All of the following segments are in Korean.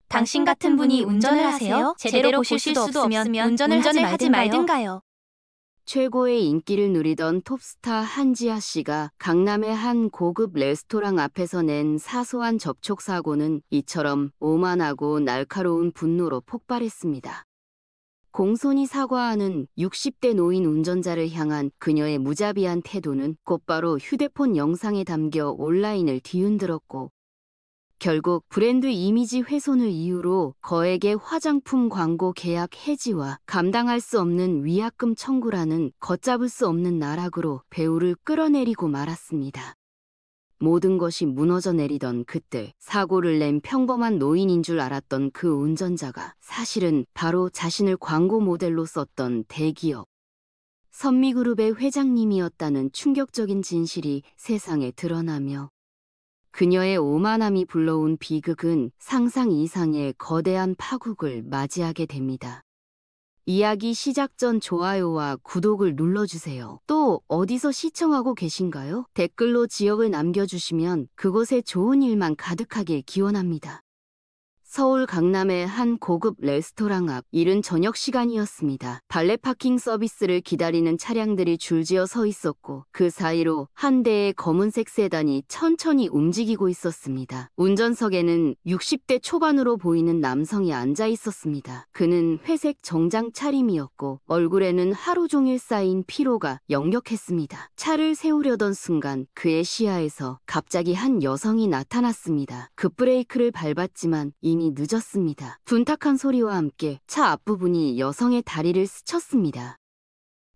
당신 같은 분이 운전을 하세요? 제대로 보실 수도 없으면 운전을 하지 말든가요. 최고의 인기를 누리던 톱스타 한지아 씨가 강남의 한 고급 레스토랑 앞에서 낸 사소한 접촉사고는 이처럼 오만하고 날카로운 분노로 폭발했습니다. 공손히 사과하는 60대 노인 운전자를 향한 그녀의 무자비한 태도는 곧바로 휴대폰 영상에 담겨 온라인을 뒤흔들었고, 결국 브랜드 이미지 훼손을 이유로 거액의 화장품 광고 계약 해지와 감당할 수 없는 위약금 청구라는 걷잡을 수 없는 나락으로 배우를 끌어내리고 말았습니다. 모든 것이 무너져 내리던 그때 사고를 낸 평범한 노인인 줄 알았던 그 운전자가 사실은 바로 자신을 광고 모델로 썼던 대기업 선미그룹의 회장님이었다는 충격적인 진실이 세상에 드러나며, 그녀의 오만함이 불러온 비극은 상상 이상의 거대한 파국을 맞이하게 됩니다. 이야기 시작 전 좋아요와 구독을 눌러주세요. 또 어디서 시청하고 계신가요? 댓글로 지역을 남겨주시면 그곳에 좋은 일만 가득하길 기원합니다. 서울 강남의 한 고급 레스토랑 앞, 이른 저녁 시간이었습니다. 발레 파킹 서비스를 기다리는 차량들이 줄지어 서 있었고, 그 사이로 한 대의 검은색 세단이 천천히 움직이고 있었습니다. 운전석에는 60대 초반으로 보이는 남성이 앉아 있었습니다. 그는 회색 정장 차림이었고 얼굴에는 하루 종일 쌓인 피로가 역력했습니다. 차를 세우려던 순간 그의 시야에서 갑자기 한 여성이 나타났습니다. 급브레이크를 밟았지만 이미 늦었습니다. 둔탁한 소리와 함께 차 앞부분이 여성의 다리를 스쳤습니다.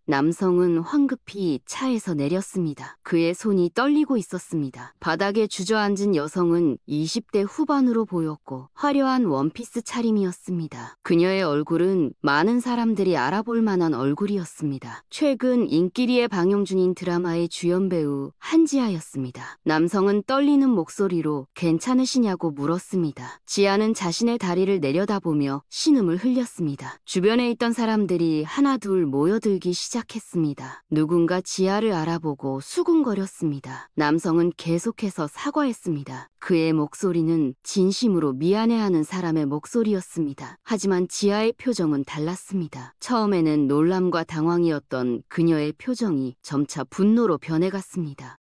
남성은 황급히 차에서 내렸습니다. 그의 손이 떨리고 있었습니다. 바닥에 주저앉은 여성은 20대 후반으로 보였고 화려한 원피스 차림이었습니다. 그녀의 얼굴은 많은 사람들이 알아볼 만한 얼굴이었습니다. 최근 인기리에 방영 중인 드라마의 주연 배우 한지아였습니다. 남성은 떨리는 목소리로 괜찮으시냐고 물었습니다. 지아는 자신의 다리를 내려다보며 신음을 흘렸습니다. 주변에 있던 사람들이 하나둘 모여들기 시작했습니다. 누군가 지아를 알아보고 수군거렸습니다. 남성은 계속해서 사과했습니다. 그의 목소리는 진심으로 미안해하는 사람의 목소리였습니다. 하지만 지아의 표정은 달랐습니다. 처음에는 놀람과 당황이었던 그녀의 표정이 점차 분노로 변해갔습니다.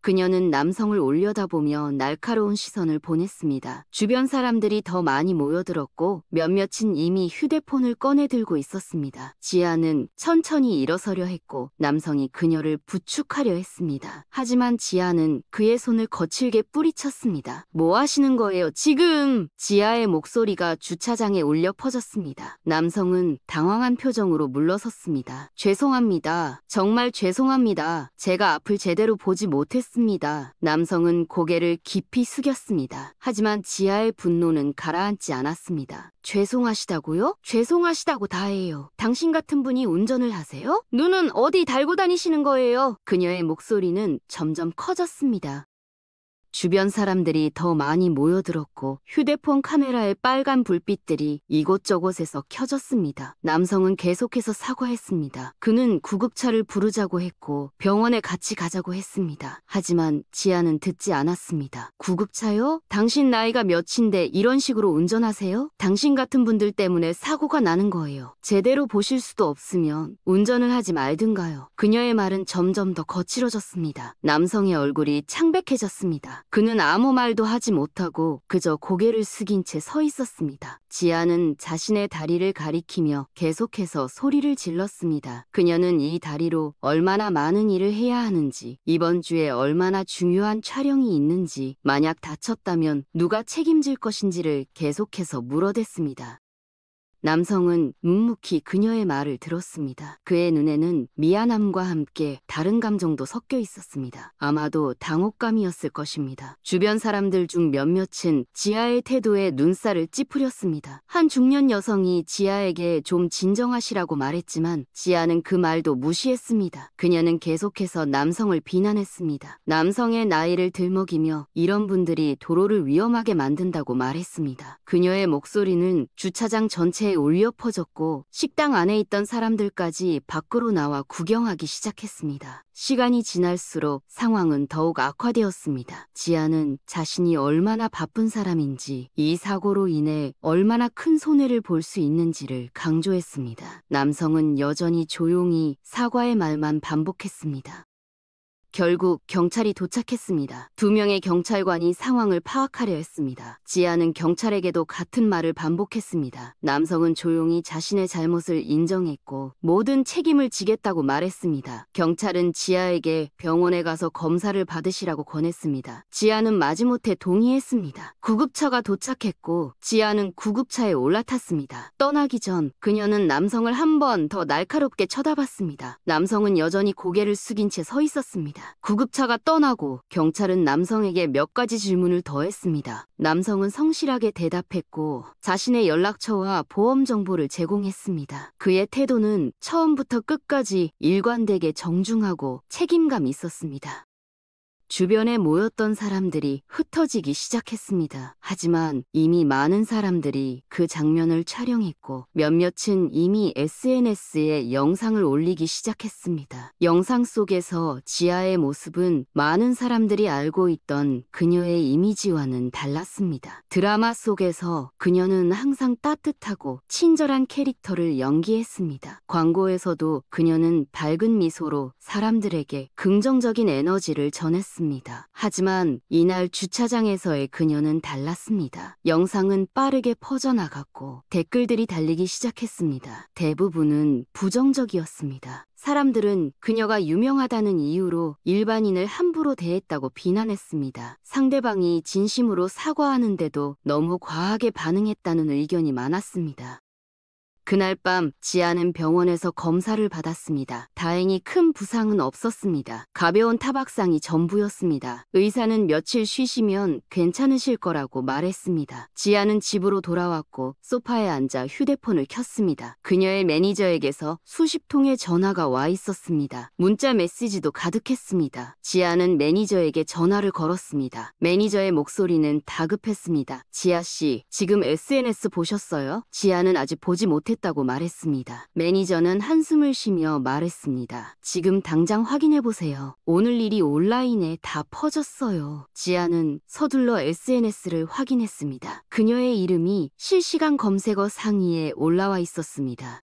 그녀는 남성을 올려다보며 날카로운 시선을 보냈습니다. 주변 사람들이 더 많이 모여들었고 몇몇은 이미 휴대폰을 꺼내 들고 있었습니다. 지아는 천천히 일어서려 했고 남성이 그녀를 부축하려 했습니다. 하지만 지아는 그의 손을 거칠게 뿌리쳤습니다. 뭐 하시는 거예요, 지금? 지아의 목소리가 주차장에 울려 퍼졌습니다. 남성은 당황한 표정으로 물러섰습니다. 죄송합니다. 정말 죄송합니다. 제가 앞을 제대로 보지 못했습니다. 남성은 고개를 깊이 숙였습니다. 하지만 지아의 분노는 가라앉지 않았습니다. 죄송하시다고요? 죄송하시다고 다해요. 당신 같은 분이 운전을 하세요? 눈은 어디 달고 다니시는 거예요? 그녀의 목소리는 점점 커졌습니다. 주변 사람들이 더 많이 모여들었고 휴대폰 카메라의 빨간 불빛들이 이곳저곳에서 켜졌습니다. 남성은 계속해서 사과했습니다. 그는 구급차를 부르자고 했고 병원에 같이 가자고 했습니다. 하지만 지아는 듣지 않았습니다. 구급차요? 당신 나이가 몇인데 이런 식으로 운전하세요? 당신 같은 분들 때문에 사고가 나는 거예요. 제대로 보실 수도 없으면 운전을 하지 말든가요. 그녀의 말은 점점 더 거칠어졌습니다. 남성의 얼굴이 창백해졌습니다. 그는 아무 말도 하지 못하고 그저 고개를 숙인 채 서 있었습니다. 지아는 자신의 다리를 가리키며 계속해서 소리를 질렀습니다. 그녀는 이 다리로 얼마나 많은 일을 해야 하는지, 이번 주에 얼마나 중요한 촬영이 있는지, 만약 다쳤다면 누가 책임질 것인지를 계속해서 물어댔습니다. 남성은 묵묵히 그녀의 말을 들었습니다. 그의 눈에는 미안함과 함께 다른 감정도 섞여 있었습니다. 아마도 당혹감이었을 것입니다. 주변 사람들 중 몇몇은 지아의 태도에 눈살을 찌푸렸습니다. 한 중년 여성이 지아에게 좀 진정하시라고 말했지만 지아는 그 말도 무시했습니다. 그녀는 계속해서 남성을 비난했습니다. 남성의 나이를 들먹이며 이런 분들이 도로를 위험하게 만든다고 말했습니다. 그녀의 목소리는 주차장 전체에 동네에 울려 퍼졌고 식당 안에 있던 사람들까지 밖으로 나와 구경하기 시작했습니다. 시간이 지날수록 상황은 더욱 악화되었습니다. 지아는 자신이 얼마나 바쁜 사람인지 이 사고로 인해 얼마나 큰 손해를 볼 수 있는지를 강조했습니다. 남성은 여전히 조용히 사과의 말만 반복했습니다. 결국 경찰이 도착했습니다. 2명의 경찰관이 상황을 파악하려 했습니다. 지아는 경찰에게도 같은 말을 반복했습니다. 남성은 조용히 자신의 잘못을 인정했고 모든 책임을 지겠다고 말했습니다. 경찰은 지아에게 병원에 가서 검사를 받으시라고 권했습니다. 지아는 마지못해 동의했습니다. 구급차가 도착했고 지아는 구급차에 올라탔습니다. 떠나기 전 그녀는 남성을 한 번 더 날카롭게 쳐다봤습니다. 남성은 여전히 고개를 숙인 채 서 있었습니다. 구급차가 떠나고 경찰은 남성에게 몇 가지 질문을 더 했습니다. 남성은 성실하게 대답했고 자신의 연락처와 보험 정보를 제공했습니다. 그의 태도는 처음부터 끝까지 일관되게 정중하고 책임감 있었습니다. 주변에 모였던 사람들이 흩어지기 시작했습니다. 하지만 이미 많은 사람들이 그 장면을 촬영했고 몇몇은 이미 SNS에 영상을 올리기 시작했습니다. 영상 속에서 지아의 모습은 많은 사람들이 알고 있던 그녀의 이미지와는 달랐습니다. 드라마 속에서 그녀는 항상 따뜻하고 친절한 캐릭터를 연기했습니다. 광고에서도 그녀는 밝은 미소로 사람들에게 긍정적인 에너지를 전했습니다. 하지만 이날 주차장에서의 그녀는 달랐습니다. 영상은 빠르게 퍼져나갔고 댓글들이 달리기 시작했습니다. 대부분은 부정적이었습니다. 사람들은 그녀가 유명하다는 이유로 일반인을 함부로 대했다고 비난했습니다. 상대방이 진심으로 사과하는데도 너무 과하게 반응했다는 의견이 많았습니다. 그날 밤 지아는 병원에서 검사를 받았습니다. 다행히 큰 부상은 없었습니다. 가벼운 타박상이 전부였습니다. 의사는 며칠 쉬시면 괜찮으실 거라고 말했습니다. 지아는 집으로 돌아왔고 소파에 앉아 휴대폰을 켰습니다. 그녀의 매니저에게서 수십 통의 전화가 와 있었습니다. 문자 메시지도 가득했습니다. 지아는 매니저에게 전화를 걸었습니다. 매니저의 목소리는 다급했습니다. 지아 씨, 지금 SNS 보셨어요? 지아는 아직 보지 못했다고 말했습니다. 매니저는 한숨을 쉬며 말했습니다. 지금 당장 확인해보세요. 오늘 일이 온라인에 다 퍼졌어요. 지아는 서둘러 SNS를 확인했습니다. 그녀의 이름이 실시간 검색어 상위에 올라와 있었습니다.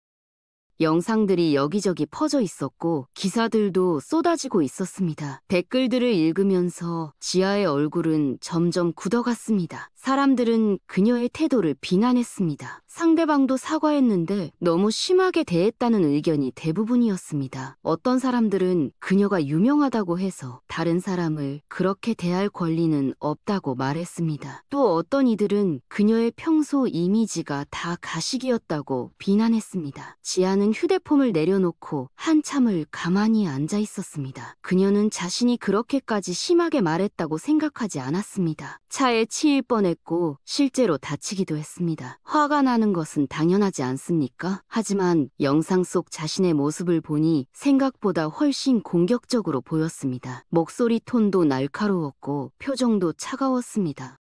영상들이 여기저기 퍼져 있었고 기사들도 쏟아지고 있었습니다. 댓글들을 읽으면서 지아의 얼굴은 점점 굳어갔습니다. 사람들은 그녀의 태도를 비난했습니다. 상대방도 사과했는데 너무 심하게 대했다는 의견이 대부분이었습니다. 어떤 사람들은 그녀가 유명하다고 해서 다른 사람을 그렇게 대할 권리는 없다고 말했습니다. 또 어떤 이들은 그녀의 평소 이미지가 다 가식이었다고 비난했습니다. 지아는 휴대폰을 내려놓고 한참을 가만히 앉아 있었습니다. 그녀는 자신이 그렇게까지 심하게 말했다고 생각하지 않았습니다. 차에 치일 뻔했고 실제로 다치기도 했습니다. 화가 나는 것은 당연하지 않습니까? 하지만 영상 속 자신의 모습을 보니 생각보다 훨씬 공격적으로 보였습니다. 목소리 톤도 날카로웠고 표정도 차가웠습니다.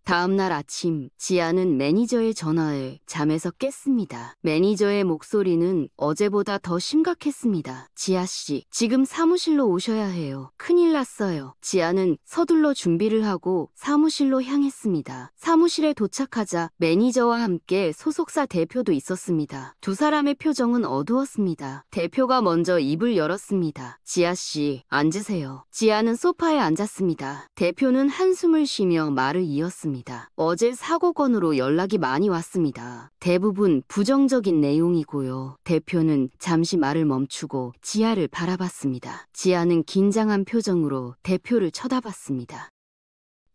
다음날 아침 지아는 매니저의 전화에 잠에서 깼습니다. 매니저의 목소리는 어제보다 더 심각했습니다. 지아씨, 지금 사무실로 오셔야 해요. 큰일 났어요. 지아는 서둘러 준비를 하고 사무실로 향했습니다. 사무실에 도착하자 매니저와 함께 소속사 대표도 있었습니다. 두 사람의 표정은 어두웠습니다. 대표가 먼저 입을 열었습니다. 지아씨, 앉으세요. 지아는 소파에 앉았습니다. 대표는 한숨을 쉬며 말을 이었습니다. 어제 사고 건으로 연락이 많이 왔습니다. 대부분 부정적인 내용이고요. 대표는 잠시 말을 멈추고 지아를 바라봤습니다. 지아는 긴장한 표정으로 대표를 쳐다봤습니다.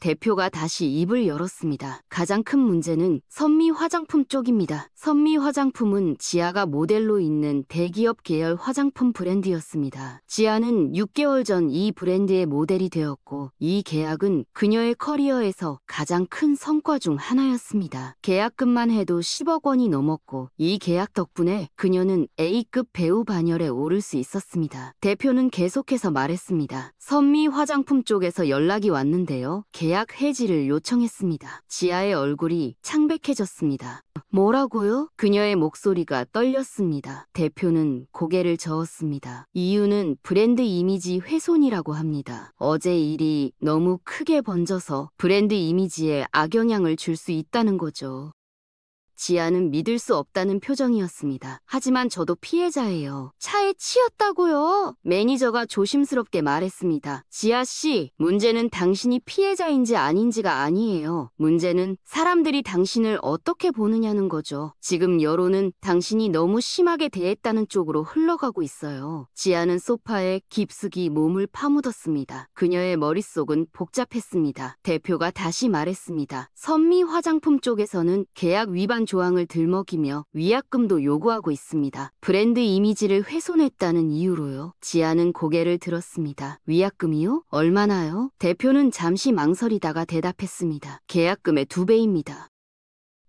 대표가 다시 입을 열었습니다. 가장 큰 문제는 선미 화장품 쪽입니다. 선미 화장품은 지아가 모델로 있는 대기업 계열 화장품 브랜드였습니다. 지아는 6개월 전 이 브랜드의 모델이 되었고 이 계약은 그녀의 커리어에서 가장 큰 성과 중 하나였습니다. 계약금만 해도 10억 원이 넘었고 이 계약 덕분에 그녀는 A급 배우 반열에 오를 수 있었습니다. 대표는 계속해서 말했습니다. 선미 화장품 쪽에서 연락이 왔는데요. 계약 해지를 요청했습니다. 지아의 얼굴이 창백해졌습니다. 뭐라고요? 그녀의 목소리가 떨렸습니다. 대표는 고개를 저었습니다. 이유는 브랜드 이미지 훼손이라고 합니다. 어제 일이 너무 크게 번져서 브랜드 이미지에 악영향을 줄 수 있다는 거죠. 지아는 믿을 수 없다는 표정이었습니다. 하지만 저도 피해자예요. 차에 치였다고요? 매니저가 조심스럽게 말했습니다. 지아 씨, 문제는 당신이 피해자인지 아닌지가 아니에요. 문제는 사람들이 당신을 어떻게 보느냐는 거죠. 지금 여론은 당신이 너무 심하게 대했다는 쪽으로 흘러가고 있어요. 지아는 소파에 깊숙이 몸을 파묻었습니다. 그녀의 머릿속은 복잡했습니다. 대표가 다시 말했습니다. 선미 화장품 쪽에서는 계약 위반 조항을 들먹이며 위약금도 요구하고 있습니다. 브랜드 이미지를 훼손했다는 이유로요. 지아는 고개를 들었습니다. 위약금이요? 얼마나요? 대표는 잠시 망설이다가 대답했습니다. 계약금의 2배입니다.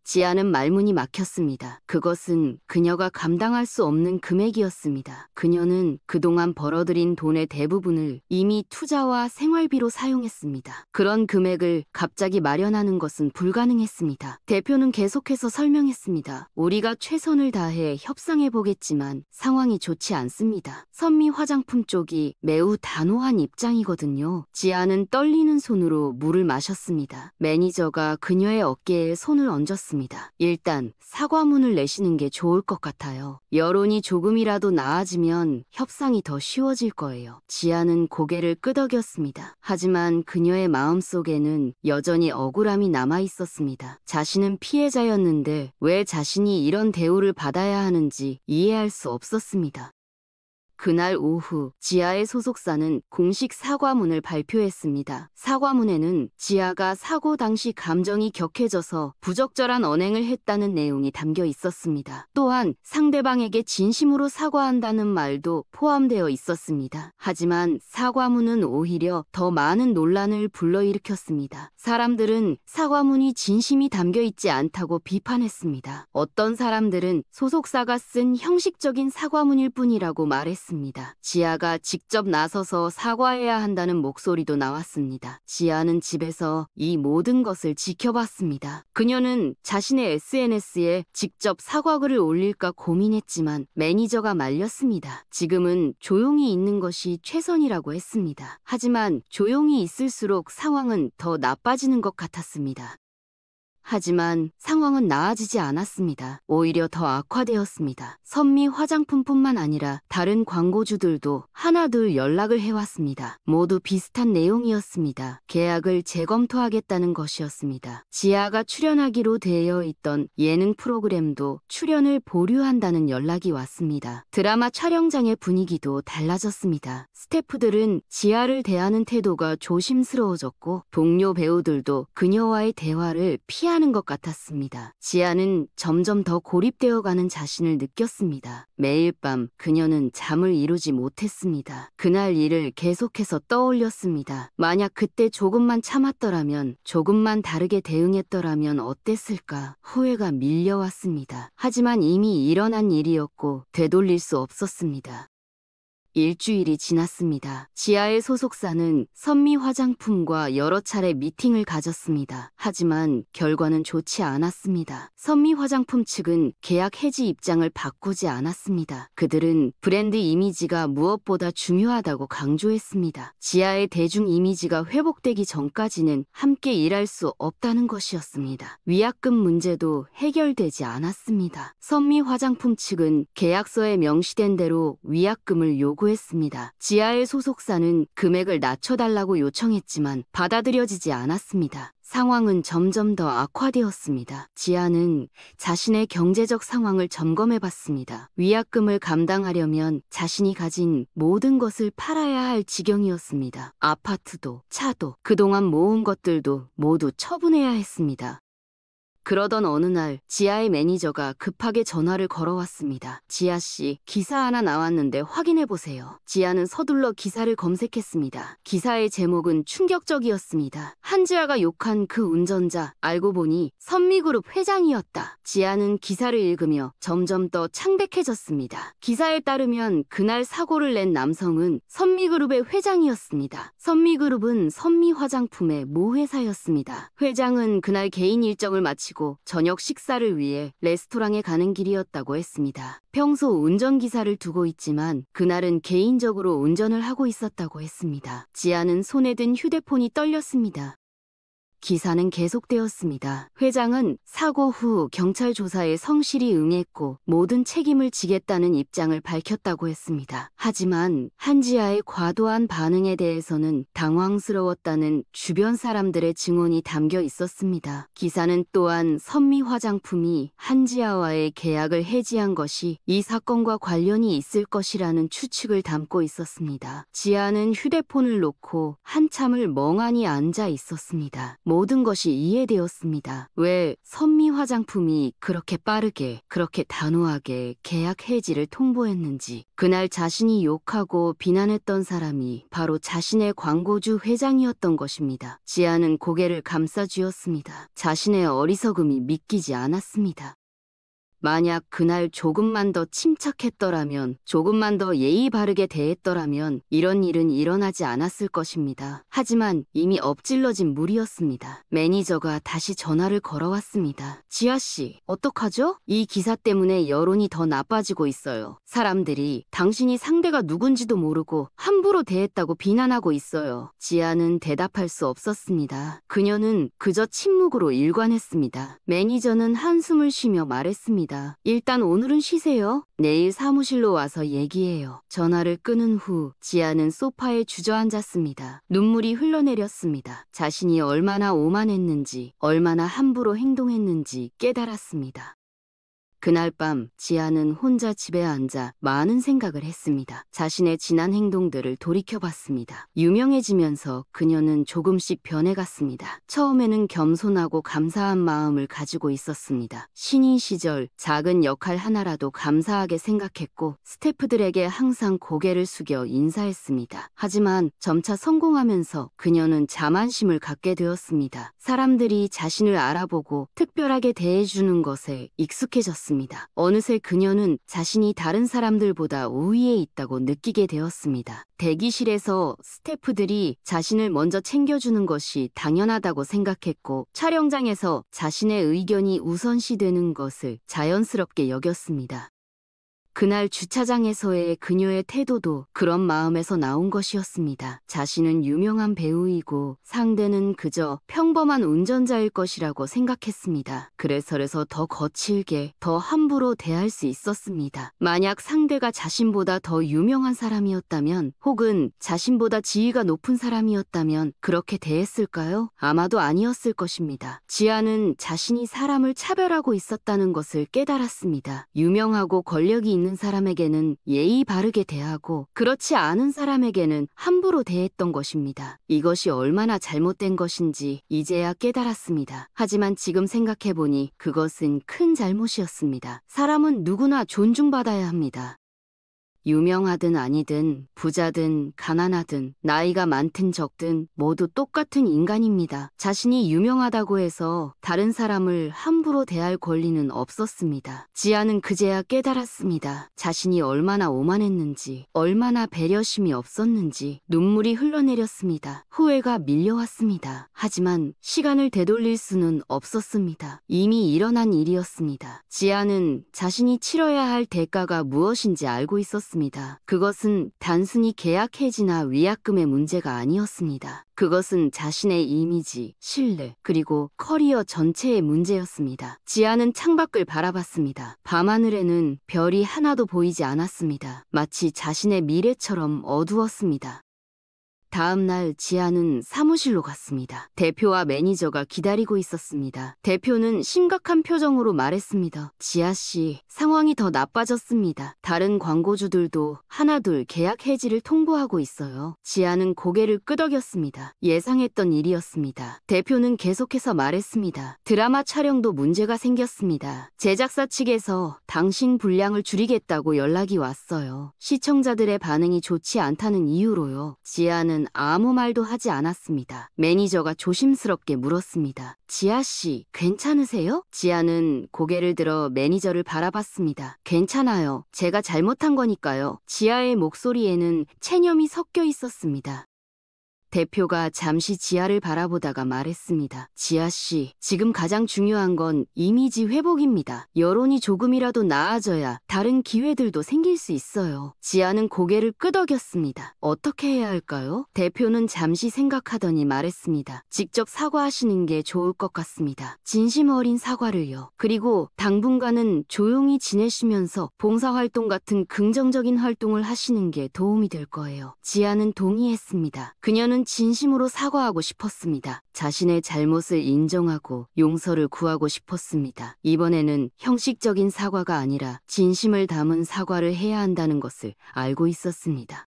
지아는 말문이 막혔습니다. 그것은 그녀가 감당할 수 없는 금액이었습니다. 그녀는 그동안 벌어들인 돈의 대부분을 이미 투자와 생활비로 사용했습니다. 그런 금액을 갑자기 마련하는 것은 불가능했습니다. 대표는 계속해서 설명했습니다. 우리가 최선을 다해 협상해보겠지만 상황이 좋지 않습니다. 선미 화장품 쪽이 매우 단호한 입장이거든요. 지아는 떨리는 손으로 물을 마셨습니다. 매니저가 그녀의 어깨에 손을 얹었습니다. 일단 사과문을 내시는 게 좋을 것 같아요. 여론이 조금이라도 나아지면 협상이 더 쉬워질 거예요. 지아는 고개를 끄덕였습니다. 하지만 그녀의 마음속에는 여전히 억울함이 남아있었습니다. 자신은 피해자였는데 왜 자신이 이런 대우를 받아야 하는지 이해할 수 없었습니다. 그날 오후 지아의 소속사는 공식 사과문을 발표했습니다. 사과문에는 지아가 사고 당시 감정이 격해져서 부적절한 언행을 했다는 내용이 담겨 있었습니다. 또한 상대방에게 진심으로 사과한다는 말도 포함되어 있었습니다. 하지만 사과문은 오히려 더 많은 논란을 불러일으켰습니다. 사람들은 사과문이 진심이 담겨 있지 않다고 비판했습니다. 어떤 사람들은 소속사가 쓴 형식적인 사과문일 뿐이라고 말했습니다. 지아가 직접 나서서 사과해야 한다는 목소리도 나왔습니다. 지아는 집에서 이 모든 것을 지켜봤습니다. 그녀는 자신의 SNS에 직접 사과글을 올릴까 고민했지만 매니저가 말렸습니다. 지금은 조용히 있는 것이 최선이라고 했습니다. 하지만 조용히 있을수록 상황은 더 나빠지는 것 같았습니다. 하지만 상황은 나아지지 않았습니다. 오히려 더 악화되었습니다. 선미 화장품뿐만 아니라 다른 광고주들도 하나둘 연락을 해왔습니다. 모두 비슷한 내용이었습니다. 계약을 재검토하겠다는 것이었습니다. 지아가 출연하기로 되어 있던 예능 프로그램도 출연을 보류한다는 연락이 왔습니다. 드라마 촬영장의 분위기도 달라졌습니다. 스태프들은 지아를 대하는 태도가 조심스러워졌고 동료 배우들도 그녀와의 대화를 피하는 것 같았습니다. 지아는 점점 더 고립되어가는 자신을 느꼈습니다. 매일 밤 그녀는 잠을 이루지 못했습니다. 그날 일을 계속해서 떠올렸습니다. 만약 그때 조금만 참았더라면, 조금만 다르게 대응했더라면 어땠을까? 후회가 밀려왔습니다. 하지만 이미 일어난 일이었고 되돌릴 수 없었습니다. 일주일이 지났습니다. 지아의 소속사는 선미 화장품과 여러 차례 미팅을 가졌습니다. 하지만 결과는 좋지 않았습니다. 선미 화장품 측은 계약 해지 입장을 바꾸지 않았습니다. 그들은 브랜드 이미지가 무엇보다 중요하다고 강조했습니다. 지아의 대중 이미지가 회복되기 전까지는 함께 일할 수 없다는 것이었습니다. 위약금 문제도 해결되지 않았습니다. 선미 화장품 측은 계약서에 명시된 대로 위약금을 요구했습니다. 지아의 소속사는 금액을 낮춰달라고 요청했지만 받아들여지지 않았습니다. 상황은 점점 더 악화되었습니다. 지아는 자신의 경제적 상황을 점검해봤습니다. 위약금을 감당하려면 자신이 가진 모든 것을 팔아야 할 지경이었습니다. 아파트도, 차도, 그동안 모은 것들도 모두 처분해야 했습니다. 그러던 어느 날 지아의 매니저가 급하게 전화를 걸어왔습니다. 지아 씨, 기사 하나 나왔는데 확인해보세요. 지아는 서둘러 기사를 검색했습니다. 기사의 제목은 충격적이었습니다. 한지아가 욕한 그 운전자, 알고 보니 선미그룹 회장이었다. 지아는 기사를 읽으며 점점 더 창백해졌습니다. 기사에 따르면 그날 사고를 낸 남성은 선미그룹의 회장이었습니다. 선미그룹은 선미 화장품의 모회사였습니다. 회장은 그날 개인 일정을 마치고 마치고 저녁 식사를 위해 레스토랑에 가는 길이었다고 했습니다. 평소 운전기사를 두고 있지만 그날은 개인적으로 운전을 하고 있었다고 했습니다. 지아는 손에 든 휴대폰이 떨렸습니다. 기사는 계속되었습니다. 회장은 사고 후 경찰 조사에 성실히 응했고 모든 책임을 지겠다는 입장을 밝혔다고 했습니다. 하지만 한지아의 과도한 반응에 대해서는 당황스러웠다는 주변 사람들의 증언이 담겨 있었습니다. 기사는 또한 선미 화장품이 한지아와의 계약을 해지한 것이 이 사건과 관련이 있을 것이라는 추측을 담고 있었습니다. 지아는 휴대폰을 놓고 한참을 멍하니 앉아 있었습니다. 모든 것이 이해되었습니다. 왜 선미 화장품이 그렇게 빠르게, 그렇게 단호하게 계약 해지를 통보했는지. 그날 자신이 욕하고 비난했던 사람이 바로 자신의 광고주 회장이었던 것입니다. 지아는 고개를 감싸쥐었습니다. 자신의 어리석음이 믿기지 않았습니다. 만약 그날 조금만 더 침착했더라면, 조금만 더 예의 바르게 대했더라면 이런 일은 일어나지 않았을 것입니다. 하지만 이미 엎질러진 물이었습니다. 매니저가 다시 전화를 걸어왔습니다. 지아씨, 어떡하죠? 이 기사 때문에 여론이 더 나빠지고 있어요. 사람들이 당신이 상대가 누군지도 모르고 함부로 대했다고 비난하고 있어요. 지아는 대답할 수 없었습니다. 그녀는 그저 침묵으로 일관했습니다. 매니저는 한숨을 쉬며 말했습니다. 일단 오늘은 쉬세요. 내일 사무실로 와서 얘기해요. 전화를 끊은 후 지아는 소파에 주저앉았습니다. 눈물이 흘러내렸습니다. 자신이 얼마나 오만했는지, 얼마나 함부로 행동했는지 깨달았습니다. 그날 밤 지아는 혼자 집에 앉아 많은 생각을 했습니다. 자신의 지난 행동들을 돌이켜봤습니다. 유명해지면서 그녀는 조금씩 변해갔습니다. 처음에는 겸손하고 감사한 마음을 가지고 있었습니다. 신인 시절 작은 역할 하나라도 감사하게 생각했고 스태프들에게 항상 고개를 숙여 인사했습니다. 하지만 점차 성공하면서 그녀는 자만심을 갖게 되었습니다. 사람들이 자신을 알아보고 특별하게 대해주는 것에 익숙해졌습니다. 어느새 그녀는 자신이 다른 사람들보다 우위에 있다고 느끼게 되었습니다. 대기실에서 스태프들이 자신을 먼저 챙겨주는 것이 당연하다고 생각했고 촬영장에서 자신의 의견이 우선시되는 것을 자연스럽게 여겼습니다. 그날 주차장에서의 그녀의 태도도 그런 마음에서 나온 것이었습니다. 자신은 유명한 배우이고 상대는 그저 평범한 운전자일 것이라고 생각했습니다. 그래서 더 거칠게, 더 함부로 대할 수 있었습니다. 만약 상대가 자신보다 더 유명한 사람이었다면 혹은 자신보다 지위가 높은 사람이었다면 그렇게 대했을까요? 아마도 아니었을 것입니다. 지아는 자신이 사람을 차별하고 있었다는 것을 깨달았습니다. 유명하고 권력이 있는 사람에게는 예의 바르게 대하고 그렇지 않은 사람에게는 함부로 대했던 것입니다. 이것이 얼마나 잘못된 것인지 이제야 깨달았습니다. 하지만 지금 생각해보니 그것은 큰 잘못이었습니다. 사람은 누구나 존중받아야 합니다. 유명하든 아니든 부자든 가난하든 나이가 많든 적든 모두 똑같은 인간입니다. 자신이 유명하다고 해서 다른 사람을 함부로 대할 권리는 없었습니다. 지아는 그제야 깨달았습니다. 자신이 얼마나 오만했는지, 얼마나 배려심이 없었는지. 눈물이 흘러내렸습니다. 후회가 밀려왔습니다. 하지만 시간을 되돌릴 수는 없었습니다. 이미 일어난 일이었습니다. 지아는 자신이 치러야 할 대가가 무엇인지 알고 있었습니다. 그것은 단순히 계약 해지나 위약금의 문제가 아니었습니다. 그것은 자신의 이미지, 신뢰, 그리고 커리어 전체의 문제였습니다. 지아는 창밖을 바라봤습니다. 밤하늘에는 별이 하나도 보이지 않았습니다. 마치 자신의 미래처럼 어두웠습니다. 다음 날 지아는 사무실로 갔습니다. 대표와 매니저가 기다리고 있었습니다. 대표는 심각한 표정으로 말했습니다. 지아씨, 상황이 더 나빠졌습니다. 다른 광고주들도 하나둘 계약 해지를 통보하고 있어요. 지아는 고개를 끄덕였습니다. 예상했던 일이었습니다. 대표는 계속해서 말했습니다. 드라마 촬영도 문제가 생겼습니다. 제작사 측에서 당신 분량을 줄이겠다고 연락이 왔어요. 시청자들의 반응이 좋지 않다는 이유로요. 지아는 아무 말도 하지 않았습니다. 매니저가 조심스럽게 물었습니다. 지아씨, 괜찮으세요? 지아는 고개를 들어 매니저를 바라봤습니다. 괜찮아요. 제가 잘못한 거니까요. 지아의 목소리에는 체념이 섞여 있었습니다. 대표가 잠시 지아를 바라보다가 말했습니다. 지아 씨, 지금 가장 중요한 건 이미지 회복입니다. 여론이 조금이라도 나아져야 다른 기회들도 생길 수 있어요. 지아는 고개를 끄덕였습니다. 어떻게 해야 할까요? 대표는 잠시 생각하더니 말했습니다. 직접 사과하시는 게 좋을 것 같습니다. 진심 어린 사과를요. 그리고 당분간은 조용히 지내시면서 봉사활동 같은 긍정적인 활동을 하시는 게 도움이 될 거예요. 지아는 동의했습니다. 그녀는 진심으로 사과하고 싶었습니다. 자신의 잘못을 인정하고 용서를 구하고 싶었습니다. 이번에는 형식적인 사과가 아니라 진심을 담은 사과를 해야 한다는 것을 알고 있었습니다.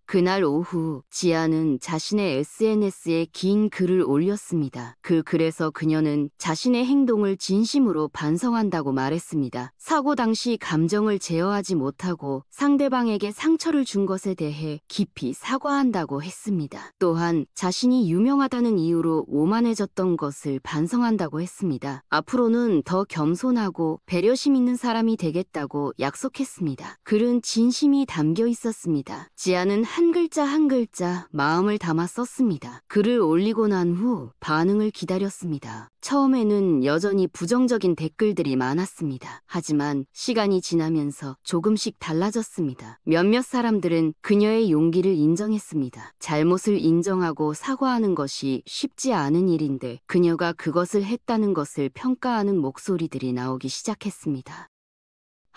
그날 오후 지아는 자신의 SNS에 긴 글을 올렸습니다. 그 글에서 그녀는 자신의 행동을 진심으로 반성한다고 말했습니다. 사고 당시 감정을 제어하지 못하고 상대방에게 상처를 준 것에 대해 깊이 사과한다고 했습니다. 또한 자신이 유명하다는 이유로 오만해졌던 것을 반성한다고 했습니다. 앞으로는 더 겸손하고 배려심 있는 사람이 되겠다고 약속했습니다. 글은 진심이 담겨 있었습니다. 지아는 한 글자 한 글자 마음을 담아 썼습니다. 글을 올리고 난 후 반응을 기다렸습니다. 처음에는 여전히 부정적인 댓글들이 많았습니다. 하지만 시간이 지나면서 조금씩 달라졌습니다. 몇몇 사람들은 그녀의 용기를 인정했습니다. 잘못을 인정하고 사과하는 것이 쉽지 않은 일인데 그녀가 그것을 했다는 것을 평가하는 목소리들이 나오기 시작했습니다.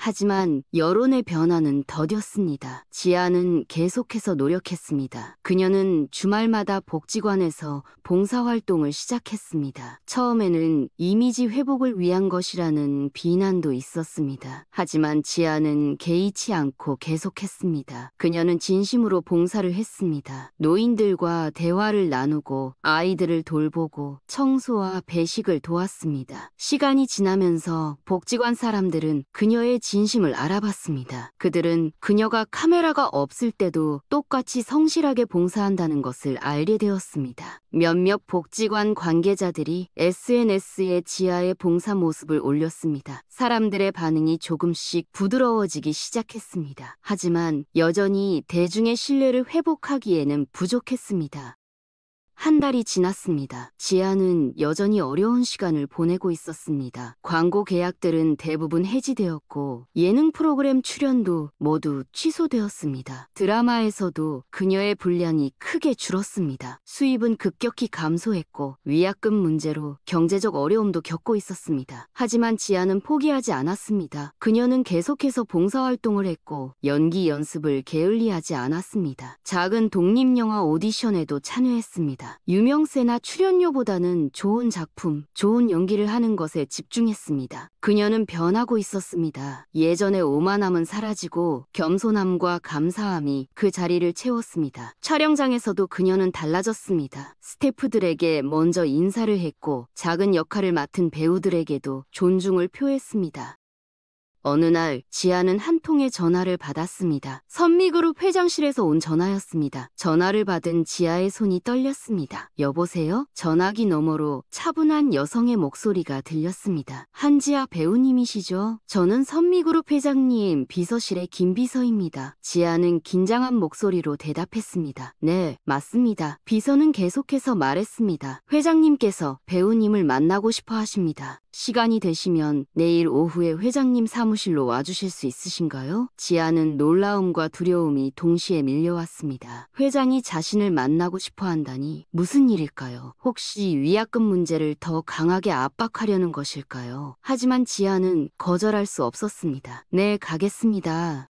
하지만 여론의 변화는 더뎠습니다. 지아는 계속해서 노력했습니다. 그녀는 주말마다 복지관에서 봉사활동을 시작했습니다. 처음에는 이미지 회복을 위한 것이라는 비난도 있었습니다. 하지만 지아는 개의치 않고 계속했습니다. 그녀는 진심으로 봉사를 했습니다. 노인들과 대화를 나누고 아이들을 돌보고 청소와 배식을 도왔습니다. 시간이 지나면서 복지관 사람들은 그녀의 진심을 알아봤습니다. 그들은 그녀가 카메라가 없을 때도 똑같이 성실하게 봉사한다는 것을 알게 되었습니다. 몇몇 복지관 관계자들이 SNS에 지아의 봉사 모습을 올렸습니다. 사람들의 반응이 조금씩 부드러워지기 시작했습니다. 하지만 여전히 대중의 신뢰를 회복하기에는 부족했습니다. 한 달이 지났습니다. 지아는 여전히 어려운 시간을 보내고 있었습니다. 광고 계약들은 대부분 해지되었고 예능 프로그램 출연도 모두 취소되었습니다. 드라마에서도 그녀의 분량이 크게 줄었습니다. 수입은 급격히 감소했고 위약금 문제로 경제적 어려움도 겪고 있었습니다. 하지만 지아는 포기하지 않았습니다. 그녀는 계속해서 봉사활동을 했고 연기 연습을 게을리하지 않았습니다. 작은 독립영화 오디션에도 참여했습니다. 유명세나 출연료보다는 좋은 작품, 좋은 연기를 하는 것에 집중했습니다. 그녀는 변하고 있었습니다. 예전의 오만함은 사라지고 겸손함과 감사함이 그 자리를 채웠습니다. 촬영장에서도 그녀는 달라졌습니다. 스태프들에게 먼저 인사를 했고 작은 역할을 맡은 배우들에게도 존중을 표했습니다. 어느 날 지아는 한 통의 전화를 받았습니다. 선미그룹 회장실에서 온 전화였습니다. 전화를 받은 지아의 손이 떨렸습니다. 여보세요? 전화기 너머로 차분한 여성의 목소리가 들렸습니다. 한지아 배우님이시죠? 저는 선미그룹 회장님 비서실의 김비서입니다. 지아는 긴장한 목소리로 대답했습니다. 네, 맞습니다. 비서는 계속해서 말했습니다. 회장님께서 배우님을 만나고 싶어 하십니다. 시간이 되시면 내일 오후에 회장님 사무실로 와주실 수 있으신가요? 지아는 놀라움과 두려움이 동시에 밀려왔습니다. 회장이 자신을 만나고 싶어 한다니 무슨 일일까요? 혹시 위약금 문제를 더 강하게 압박하려는 것일까요? 하지만 지아는 거절할 수 없었습니다. 네, 가겠습니다.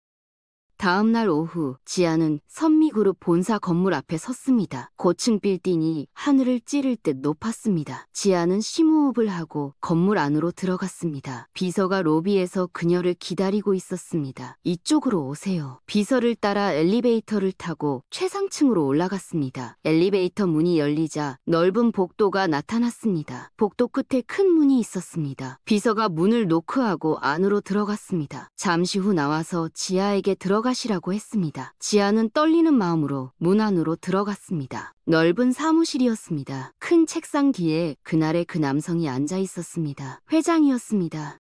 다음 날 오후 지아는 선미그룹 본사 건물 앞에 섰습니다. 고층 빌딩이 하늘을 찌를 듯 높았습니다. 지아는 심호흡을 하고 건물 안으로 들어갔습니다. 비서가 로비에서 그녀를 기다리고 있었습니다. 이쪽으로 오세요. 비서를 따라 엘리베이터를 타고 최상층으로 올라갔습니다. 엘리베이터 문이 열리자 넓은 복도가 나타났습니다. 복도 끝에 큰 문이 있었습니다. 비서가 문을 노크하고 안으로 들어갔습니다. 잠시 후 나와서 지아에게 들어가시라고 했습니다. 지아는 떨리는 마음으로 문 안으로 들어갔습니다. 넓은 사무실이었습니다. 큰 책상 뒤에 그날의 그 남성이 앉아 있었습니다. 회장이었습니다.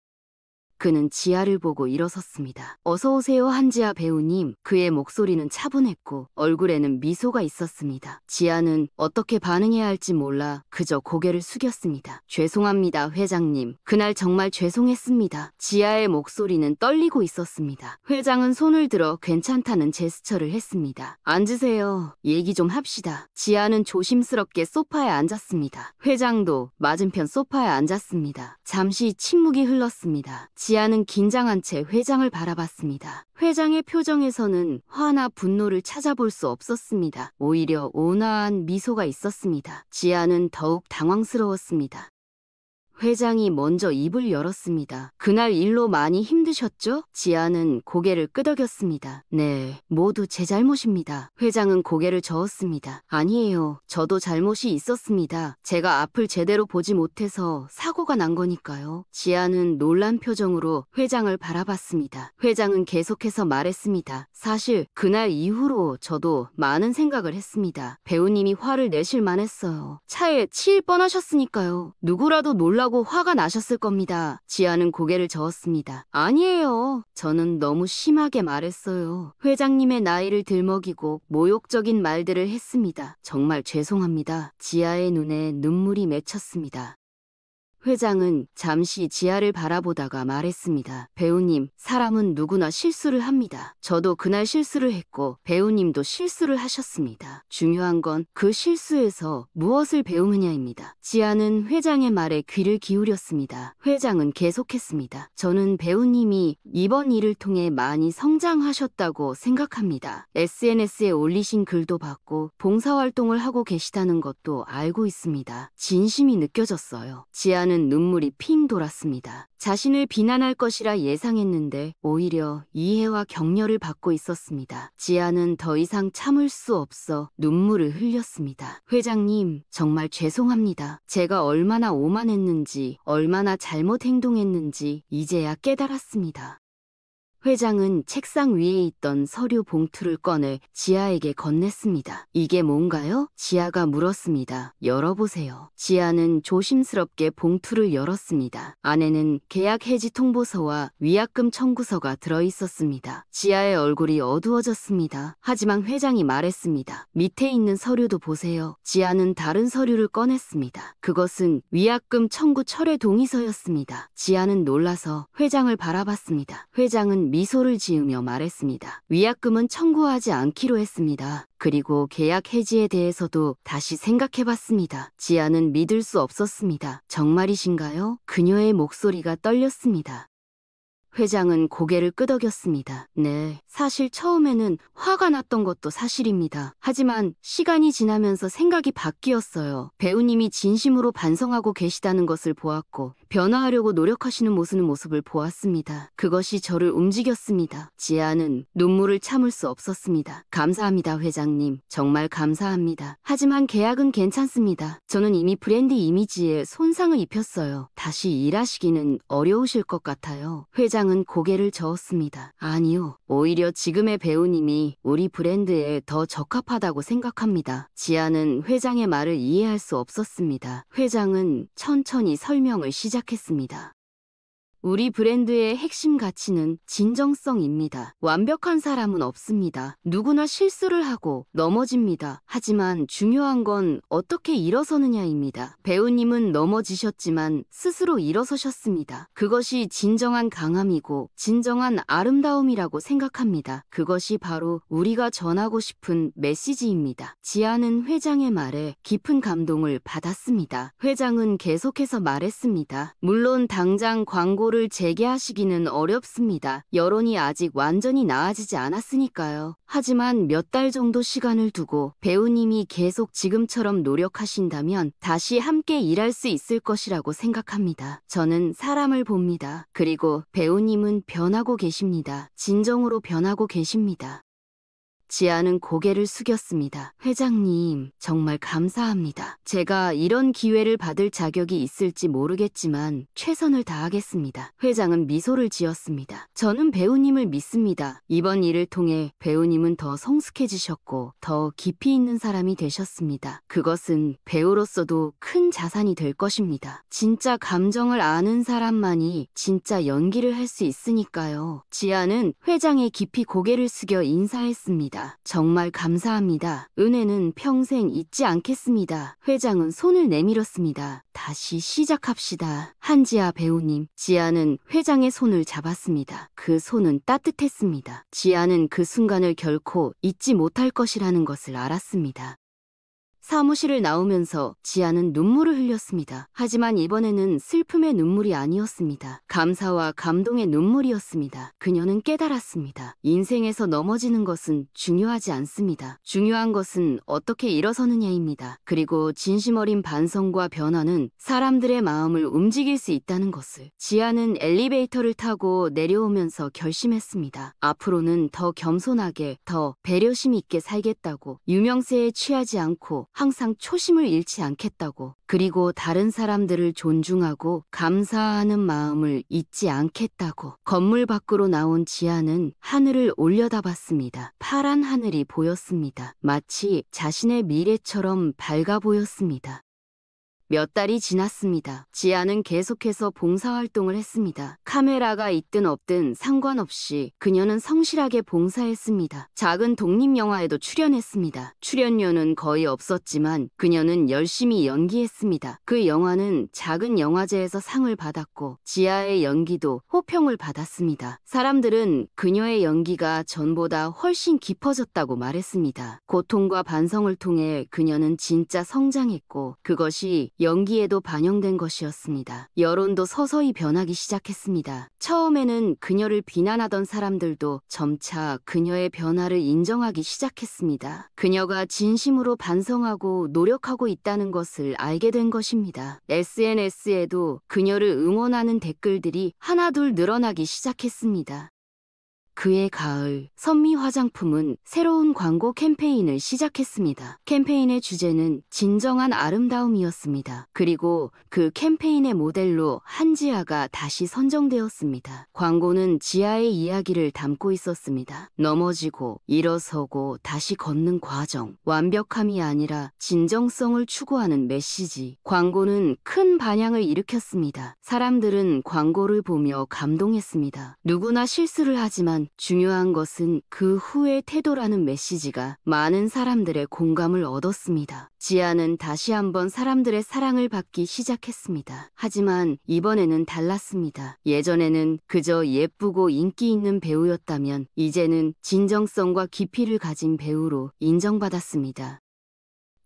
그는 지아를 보고 일어섰습니다. 어서 오세요, 한지아 배우님. 그의 목소리는 차분했고 얼굴에는 미소가 있었습니다. 지아는 어떻게 반응해야 할지 몰라 그저 고개를 숙였습니다. 죄송합니다, 회장님. 그날 정말 죄송했습니다. 지아의 목소리는 떨리고 있었습니다. 회장은 손을 들어 괜찮다는 제스처를 했습니다. 앉으세요. 얘기 좀 합시다. 지아는 조심스럽게 소파에 앉았습니다. 회장도 맞은편 소파에 앉았습니다. 잠시 침묵이 흘렀습니다. 지아는 긴장한 채 회장을 바라봤습니다. 회장의 표정에서는 화나 분노를 찾아볼 수 없었습니다. 오히려 온화한 미소가 있었습니다. 지아는 더욱 당황스러웠습니다. 회장이 먼저 입을 열었습니다. 그날 일로 많이 힘드셨죠? 지아는 고개를 끄덕였습니다. 네, 모두 제 잘못입니다. 회장은 고개를 저었습니다. 아니에요. 저도 잘못이 있었습니다. 제가 앞을 제대로 보지 못해서 사고가 난 거니까요. 지아는 놀란 표정으로 회장을 바라봤습니다. 회장은 계속해서 말했습니다. 사실 그날 이후로 저도 많은 생각을 했습니다. 배우님이 화를 내실 만했어요. 차에 치일 뻔하셨으니까요. 누구라도 놀라고 화가 나셨을 겁니다. 지아는 고개를 저었습니다. 아니에요. 저는 너무 심하게 말했어요. 회장님의 나이를 들먹이고 모욕적인 말들을 했습니다. 정말 죄송합니다. 지아의 눈에 눈물이 맺혔습니다. 회장은 잠시 지아를 바라보다가 말했습니다. 배우님, 사람은 누구나 실수를 합니다. 저도 그날 실수를 했고 배우님도 실수를 하셨습니다. 중요한 건 그 실수에서 무엇을 배우느냐입니다. 지아는 회장의 말에 귀를 기울였습니다. 회장은 계속했습니다. 저는 배우님이 이번 일을 통해 많이 성장하셨다고 생각합니다. SNS에 올리신 글도 봤고 봉사활동을 하고 계시다는 것도 알고 있습니다. 진심이 느껴졌어요. 지아는 눈물이 핑 돌았습니다. 자신을 비난할 것이라 예상했는데 오히려 이해와 격려를 받고 있었습니다. 지아는 더 이상 참을 수 없어 눈물을 흘렸습니다. 회장님, 정말 죄송합니다. 제가 얼마나 오만했는지, 얼마나 잘못 행동했는지 이제야 깨달았습니다. 회장은 책상 위에 있던 서류 봉투를 꺼내 지아에게 건넸습니다. 이게 뭔가요? 지아가 물었습니다. 열어보세요. 지아는 조심스럽게 봉투를 열었습니다. 안에는 계약 해지 통보서와 위약금 청구서가 들어있었습니다. 지아의 얼굴이 어두워졌습니다. 하지만 회장이 말했습니다. 밑에 있는 서류도 보세요. 지아는 다른 서류를 꺼냈습니다. 그것은 위약금 청구 철회 동의서였습니다. 지아는 놀라서 회장을 바라봤습니다. 회장은 미소를 지으며 말했습니다. 위약금은 청구하지 않기로 했습니다. 그리고 계약 해지에 대해서도 다시 생각해봤습니다. 지아는 믿을 수 없었습니다. 정말이신가요? 그녀의 목소리가 떨렸습니다. 회장은 고개를 끄덕였습니다. 네, 사실 처음에는 화가 났던 것도 사실입니다. 하지만 시간이 지나면서 생각이 바뀌었어요. 배우님이 진심으로 반성하고 계시다는 것을 보았고 변화하려고 노력하시는 모습을 보았습니다. 그것이 저를 움직였습니다. 지아는 눈물을 참을 수 없었습니다. 감사합니다, 회장님. 정말 감사합니다. 하지만 계약은 괜찮습니다. 저는 이미 브랜드 이미지에 손상을 입혔어요. 다시 일하시기는 어려우실 것 같아요. 회장은 고개를 저었습니다. 아니요. 오히려 지금의 배우님이 우리 브랜드에 더 적합하다고 생각합니다. 지아는 회장의 말을 이해할 수 없었습니다. 회장은 천천히 설명을 시작했습니다. 우리 브랜드의 핵심 가치는 진정성입니다. 완벽한 사람은 없습니다. 누구나 실수를 하고 넘어집니다. 하지만 중요한 건 어떻게 일어서느냐입니다. 배우님은 넘어지셨지만 스스로 일어서셨습니다. 그것이 진정한 강함이고 진정한 아름다움이라고 생각합니다. 그것이 바로 우리가 전하고 싶은 메시지입니다. 지아는 회장의 말에 깊은 감동을 받았습니다. 회장은 계속해서 말했습니다. 물론 당장 광고를 재개하시기는 어렵습니다. 여론이 아직 완전히 나아지지 않았으니까요. 하지만 몇 달 정도 시간을 두고 배우님이 계속 지금처럼 노력하신다면 다시 함께 일할 수 있을 것이라고 생각합니다. 저는 사람을 봅니다. 그리고 배우님은 변하고 계십니다. 진정으로 변하고 계십니다. 지아는 고개를 숙였습니다. 회장님, 정말 감사합니다. 제가 이런 기회를 받을 자격이 있을지 모르겠지만 최선을 다하겠습니다. 회장은 미소를 지었습니다. 저는 배우님을 믿습니다. 이번 일을 통해 배우님은 더 성숙해지셨고 더 깊이 있는 사람이 되셨습니다. 그것은 배우로서도 큰 자산이 될 것입니다. 진짜 감정을 아는 사람만이 진짜 연기를 할 수 있으니까요. 지아는 회장에 깊이 고개를 숙여 인사했습니다. 정말 감사합니다. 은혜는 평생 잊지 않겠습니다. 회장은 손을 내밀었습니다. 다시 시작합시다. 한지아 배우님. 지아는 회장의 손을 잡았습니다. 그 손은 따뜻했습니다. 지아는 그 순간을 결코 잊지 못할 것이라는 것을 알았습니다. 사무실을 나오면서 지아는 눈물을 흘렸습니다. 하지만 이번에는 슬픔의 눈물이 아니었습니다. 감사와 감동의 눈물이었습니다. 그녀는 깨달았습니다. 인생에서 넘어지는 것은 중요하지 않습니다. 중요한 것은 어떻게 일어서느냐입니다. 그리고 진심 어린 반성과 변화는 사람들의 마음을 움직일 수 있다는 것을. 지아는 엘리베이터를 타고 내려오면서 결심했습니다. 앞으로는 더 겸손하게, 더 배려심 있게 살겠다고. 유명세에 취하지 않고 항상 초심을 잃지 않겠다고. 그리고 다른 사람들을 존중하고 감사하는 마음을 잊지 않겠다고. 건물 밖으로 나온 지아는 하늘을 올려다봤습니다. 파란 하늘이 보였습니다. 마치 자신의 미래처럼 밝아 보였습니다. 몇 달이 지났습니다. 지아는 계속해서 봉사활동을 했습니다. 카메라가 있든 없든 상관없이 그녀는 성실하게 봉사했습니다. 작은 독립영화에도 출연했습니다. 출연료는 거의 없었지만 그녀는 열심히 연기했습니다. 그 영화는 작은 영화제에서 상을 받았고 지아의 연기도 호평을 받았습니다. 사람들은 그녀의 연기가 전보다 훨씬 깊어졌다고 말했습니다. 고통과 반성을 통해 그녀는 진짜 성장했고 그것이 연기에도 반영된 것이었습니다. 여론도 서서히 변하기 시작했습니다. 처음에는 그녀를 비난하던 사람들도 점차 그녀의 변화를 인정하기 시작했습니다. 그녀가 진심으로 반성하고 노력하고 있다는 것을 알게 된 것입니다. SNS에도 그녀를 응원하는 댓글들이 하나둘 늘어나기 시작했습니다. 그해 가을, 선미 화장품은 새로운 광고 캠페인을 시작했습니다. 캠페인의 주제는 진정한 아름다움이었습니다. 그리고 그 캠페인의 모델로 한지아가 다시 선정되었습니다. 광고는 지아의 이야기를 담고 있었습니다. 넘어지고 일어서고 다시 걷는 과정, 완벽함이 아니라 진정성을 추구하는 메시지. 광고는 큰 반향을 일으켰습니다. 사람들은 광고를 보며 감동했습니다. 누구나 실수를 하지만 중요한 것은 그 후의 태도라는 메시지가 많은 사람들의 공감을 얻었습니다. 지아는 다시 한번 사람들의 사랑을 받기 시작했습니다. 하지만 이번에는 달랐습니다. 예전에는 그저 예쁘고 인기 있는 배우였다면 이제는 진정성과 깊이를 가진 배우로 인정받았습니다.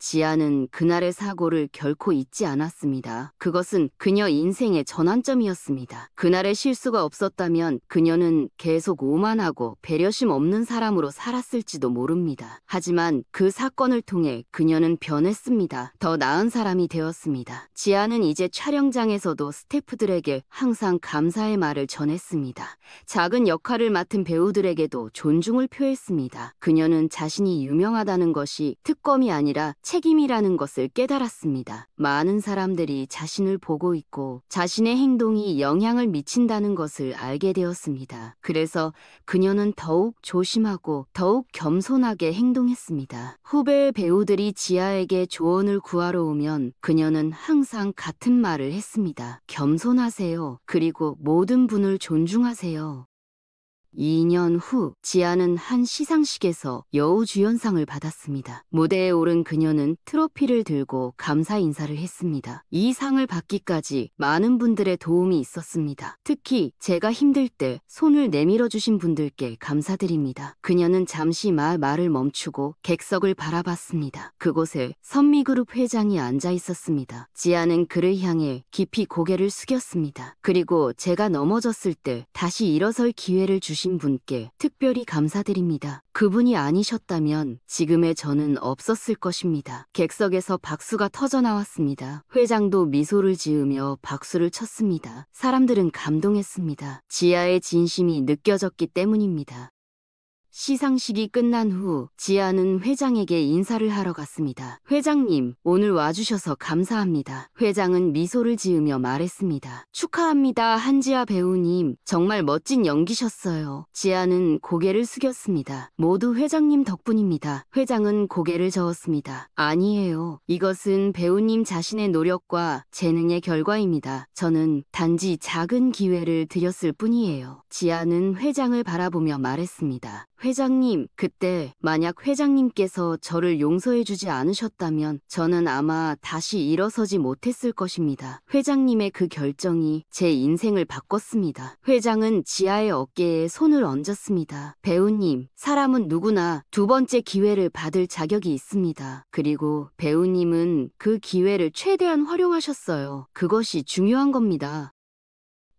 지아는 그날의 사고를 결코 잊지 않았습니다. 그것은 그녀 인생의 전환점이었습니다. 그날의 실수가 없었다면 그녀는 계속 오만하고 배려심 없는 사람으로 살았을지도 모릅니다. 하지만 그 사건을 통해 그녀는 변했습니다. 더 나은 사람이 되었습니다. 지아는 이제 촬영장에서도 스태프들에게 항상 감사의 말을 전했습니다. 작은 역할을 맡은 배우들에게도 존중을 표했습니다. 그녀는 자신이 유명하다는 것이 특권이 아니라 책임이라는 것을 깨달았습니다. 많은 사람들이 자신을 보고 있고 자신의 행동이 영향을 미친다는 것을 알게 되었습니다. 그래서 그녀는 더욱 조심하고 더욱 겸손하게 행동했습니다. 후배 배우들이 지아에게 조언을 구하러 오면 그녀는 항상 같은 말을 했습니다. 겸손하세요. 그리고 모든 분을 존중하세요. 2년 후 지아는 한 시상식에서 여우주연상을 받았습니다. 무대에 오른 그녀는 트로피를 들고 감사 인사를 했습니다. 이 상을 받기까지 많은 분들의 도움이 있었습니다. 특히 제가 힘들 때 손을 내밀어 주신 분들께 감사드립니다. 그녀는 잠시 말을 멈추고 객석을 바라봤습니다. 그곳에 선미그룹 회장이 앉아 있었습니다. 지아는 그를 향해 깊이 고개를 숙였습니다. 그리고 제가 넘어졌을 때 다시 일어설 기회를 주신 분께 특별히 감사드립니다. 그분이 아니셨다면 지금의 저는 없었을 것입니다. 객석에서 박수가 터져 나왔습니다. 회장도 미소를 지으며 박수를 쳤습니다. 사람들은 감동했습니다. 지아의 진심이 느껴졌기 때문입니다. 시상식이 끝난 후 지아는 회장에게 인사를 하러 갔습니다. 회장님, 오늘 와주셔서 감사합니다. 회장은 미소를 지으며 말했습니다. 축하합니다, 한지아 배우님. 정말 멋진 연기셨어요. 지아는 고개를 숙였습니다. 모두 회장님 덕분입니다. 회장은 고개를 저었습니다. 아니에요. 이것은 배우님 자신의 노력과 재능의 결과입니다. 저는 단지 작은 기회를 드렸을 뿐이에요. 지아는 회장을 바라보며 말했습니다. 회장님, 그때 만약 회장님께서 저를 용서해주지 않으셨다면 저는 아마 다시 일어서지 못했을 것입니다. 회장님의 그 결정이 제 인생을 바꿨습니다. 회장은 지아의 어깨에 손을 얹었습니다. 배우님, 사람은 누구나 두 번째 기회를 받을 자격이 있습니다. 그리고 배우님은 그 기회를 최대한 활용하셨어요. 그것이 중요한 겁니다.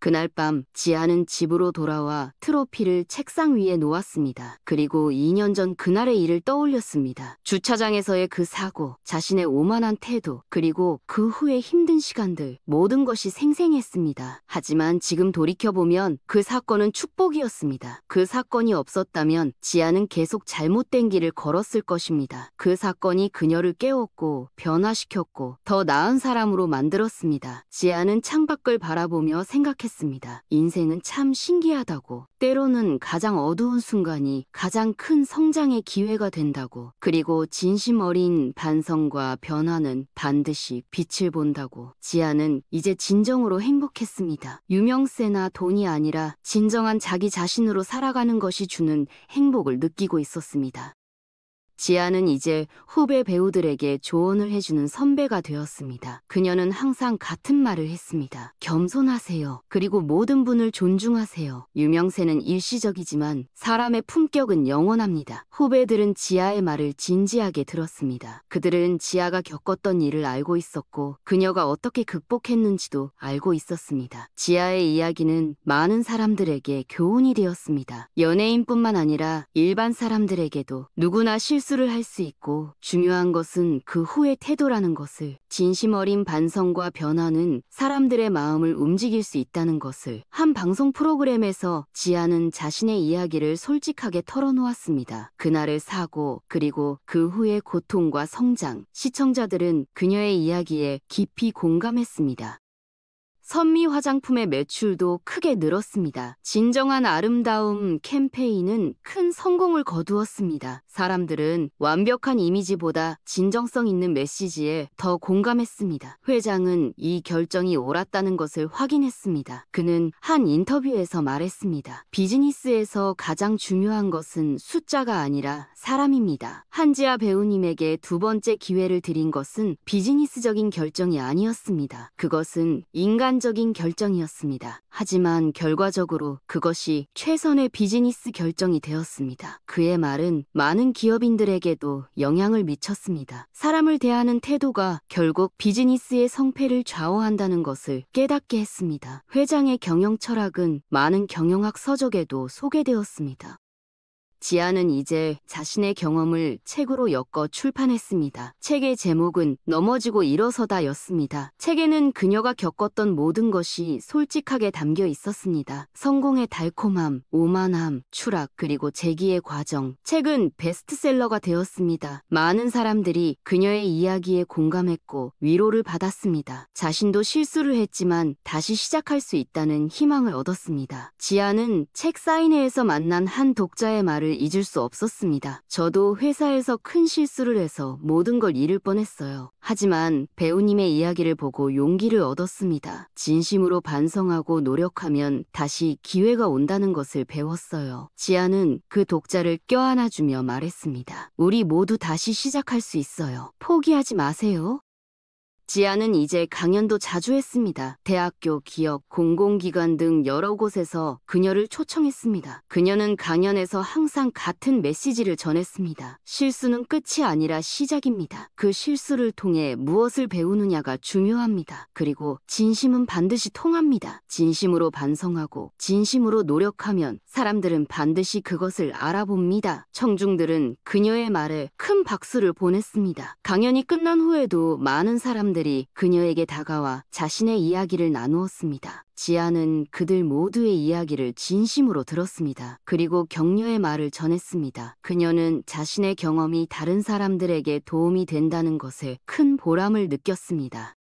그날 밤 지아는 집으로 돌아와 트로피를 책상 위에 놓았습니다. 그리고 2년 전 그날의 일을 떠올렸습니다. 주차장에서의 그 사고, 자신의 오만한 태도, 그리고 그 후의 힘든 시간들, 모든 것이 생생했습니다. 하지만 지금 돌이켜보면 그 사건은 축복이었습니다. 그 사건이 없었다면 지아는 계속 잘못된 길을 걸었을 것입니다. 그 사건이 그녀를 깨웠고 변화시켰고 더 나은 사람으로 만들었습니다. 지아는 창밖을 바라보며 생각했습니다. 인생은 참 신기하다고. 때로는 가장 어두운 순간이 가장 큰 성장의 기회가 된다고. 그리고 진심 어린 반성과 변화는 반드시 빛을 본다고. 지아는 이제 진정으로 행복했습니다. 유명세나 돈이 아니라 진정한 자기 자신으로 살아가는 것이 주는 행복을 느끼고 있었습니다. 지아는 이제 후배 배우들에게 조언을 해주는 선배가 되었습니다. 그녀는 항상 같은 말을 했습니다. 겸손하세요. 그리고 모든 분을 존중하세요. 유명세는 일시적이지만 사람의 품격은 영원합니다. 후배들은 지아의 말을 진지하게 들었습니다. 그들은 지아가 겪었던 일을 알고 있었고 그녀가 어떻게 극복했는지도 알고 있었습니다. 지아의 이야기는 많은 사람들에게 교훈이 되었습니다. 연예인뿐만 아니라 일반 사람들에게도 누구나 실수를 할 수 있고 중요한 것은 그 후의 태도라는 것을, 진심 어린 반성과 변화는 사람들의 마음을 움직일 수 있다는 것을 한 방송 프로그램에서 지아는 자신의 이야기를 솔직하게 털어놓았습니다. 그날의 사고, 그리고 그 후의 고통과 성장, 시청자들은 그녀의 이야기에 깊이 공감했습니다. 선미 화장품의 매출도 크게 늘었습니다. 진정한 아름다움 캠페인은 큰 성공을 거두었습니다. 사람들은 완벽한 이미지보다 진정성 있는 메시지에 더 공감했습니다. 회장은 이 결정이 옳았다는 것을 확인했습니다. 그는 한 인터뷰에서 말했습니다. 비즈니스에서 가장 중요한 것은 숫자가 아니라 사람입니다. 한지아 배우님에게 두 번째 기회를 드린 것은 비즈니스적인 결정이 아니었습니다. 그것은 인간적인 결정이었습니다. 하지만 결과적으로 그것이 최선의 비즈니스 결정이 되었습니다. 그의 말은 많은 기업인들에게도 영향을 미쳤습니다. 사람을 대하는 태도가 결국 비즈니스의 성패를 좌우한다는 것을 깨닫게 했습니다. 회장의 경영 철학은 많은 경영학 서적에도 소개되었습니다. 지아는 이제 자신의 경험을 책으로 엮어 출판했습니다. 책의 제목은 넘어지고 일어서다 였습니다. 책에는 그녀가 겪었던 모든 것이 솔직하게 담겨 있었습니다. 성공의 달콤함, 오만함, 추락, 그리고 재기의 과정. 책은 베스트셀러가 되었습니다. 많은 사람들이 그녀의 이야기에 공감했고 위로를 받았습니다. 자신도 실수를 했지만 다시 시작할 수 있다는 희망을 얻었습니다. 지아는 책 사인회에서 만난 한 독자의 말을 잊을 수 없었습니다. 저도 회사에서 큰 실수를 해서 모든 걸 잃을 뻔했어요. 하지만 배우님의 이야기를 보고 용기를 얻었습니다. 진심으로 반성하고 노력하면 다시 기회가 온다는 것을 배웠어요. 지아는 그 독자를 껴안아주며 말했습니다. 우리 모두 다시 시작할 수 있어요. 포기하지 마세요. 지아는 이제 강연도 자주 했습니다. 대학교, 기업, 공공기관 등 여러 곳에서 그녀를 초청했습니다. 그녀는 강연에서 항상 같은 메시지를 전했습니다. 실수는 끝이 아니라 시작입니다. 그 실수를 통해 무엇을 배우느냐가 중요합니다. 그리고 진심은 반드시 통합니다. 진심으로 반성하고 진심으로 노력하면 사람들은 반드시 그것을 알아봅니다. 청중들은 그녀의 말에 큰 박수를 보냈습니다. 강연이 끝난 후에도 많은 사람들이 사람들이 그녀에게 다가와 자신의 이야기를 나누었습니다. 지아는 그들 모두의 이야기를 진심으로 들었습니다. 그리고 격려의 말을 전했습니다. 그녀는 자신의 경험이 다른 사람들에게 도움이 된다는 것에 큰 보람을 느꼈습니다.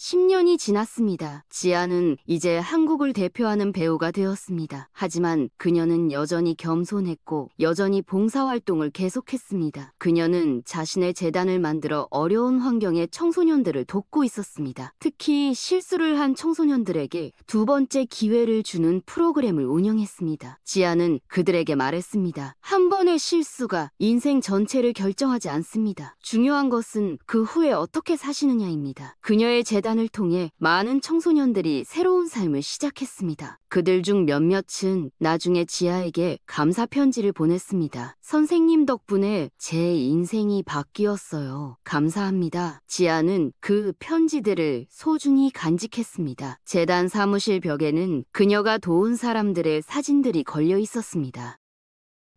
10년이 지났습니다. 지아는 이제 한국을 대표하는 배우가 되었습니다. 하지만 그녀는 여전히 겸손했고 여전히 봉사활동을 계속했습니다. 그녀는 자신의 재단을 만들어 어려운 환경의 청소년들을 돕고 있었습니다. 특히 실수를 한 청소년들에게 두 번째 기회를 주는 프로그램을 운영했습니다. 지아는 그들에게 말했습니다. 한 번의 실수가 인생 전체를 결정하지 않습니다. 중요한 것은 그 후에 어떻게 사시느냐입니다. 그녀의 재단 을 통해 많은 청소년들이 새로운 삶을 시작했습니다. 그들 중 몇몇은 나중에 지아에게 감사 편지를 보냈습니다. 선생님 덕분에 제 인생이 바뀌었어요. 감사합니다. 지아는 그 편지들을 소중히 간직했습니다. 재단 사무실 벽에는 그녀가 도운 사람들의 사진들이 걸려 있었습니다.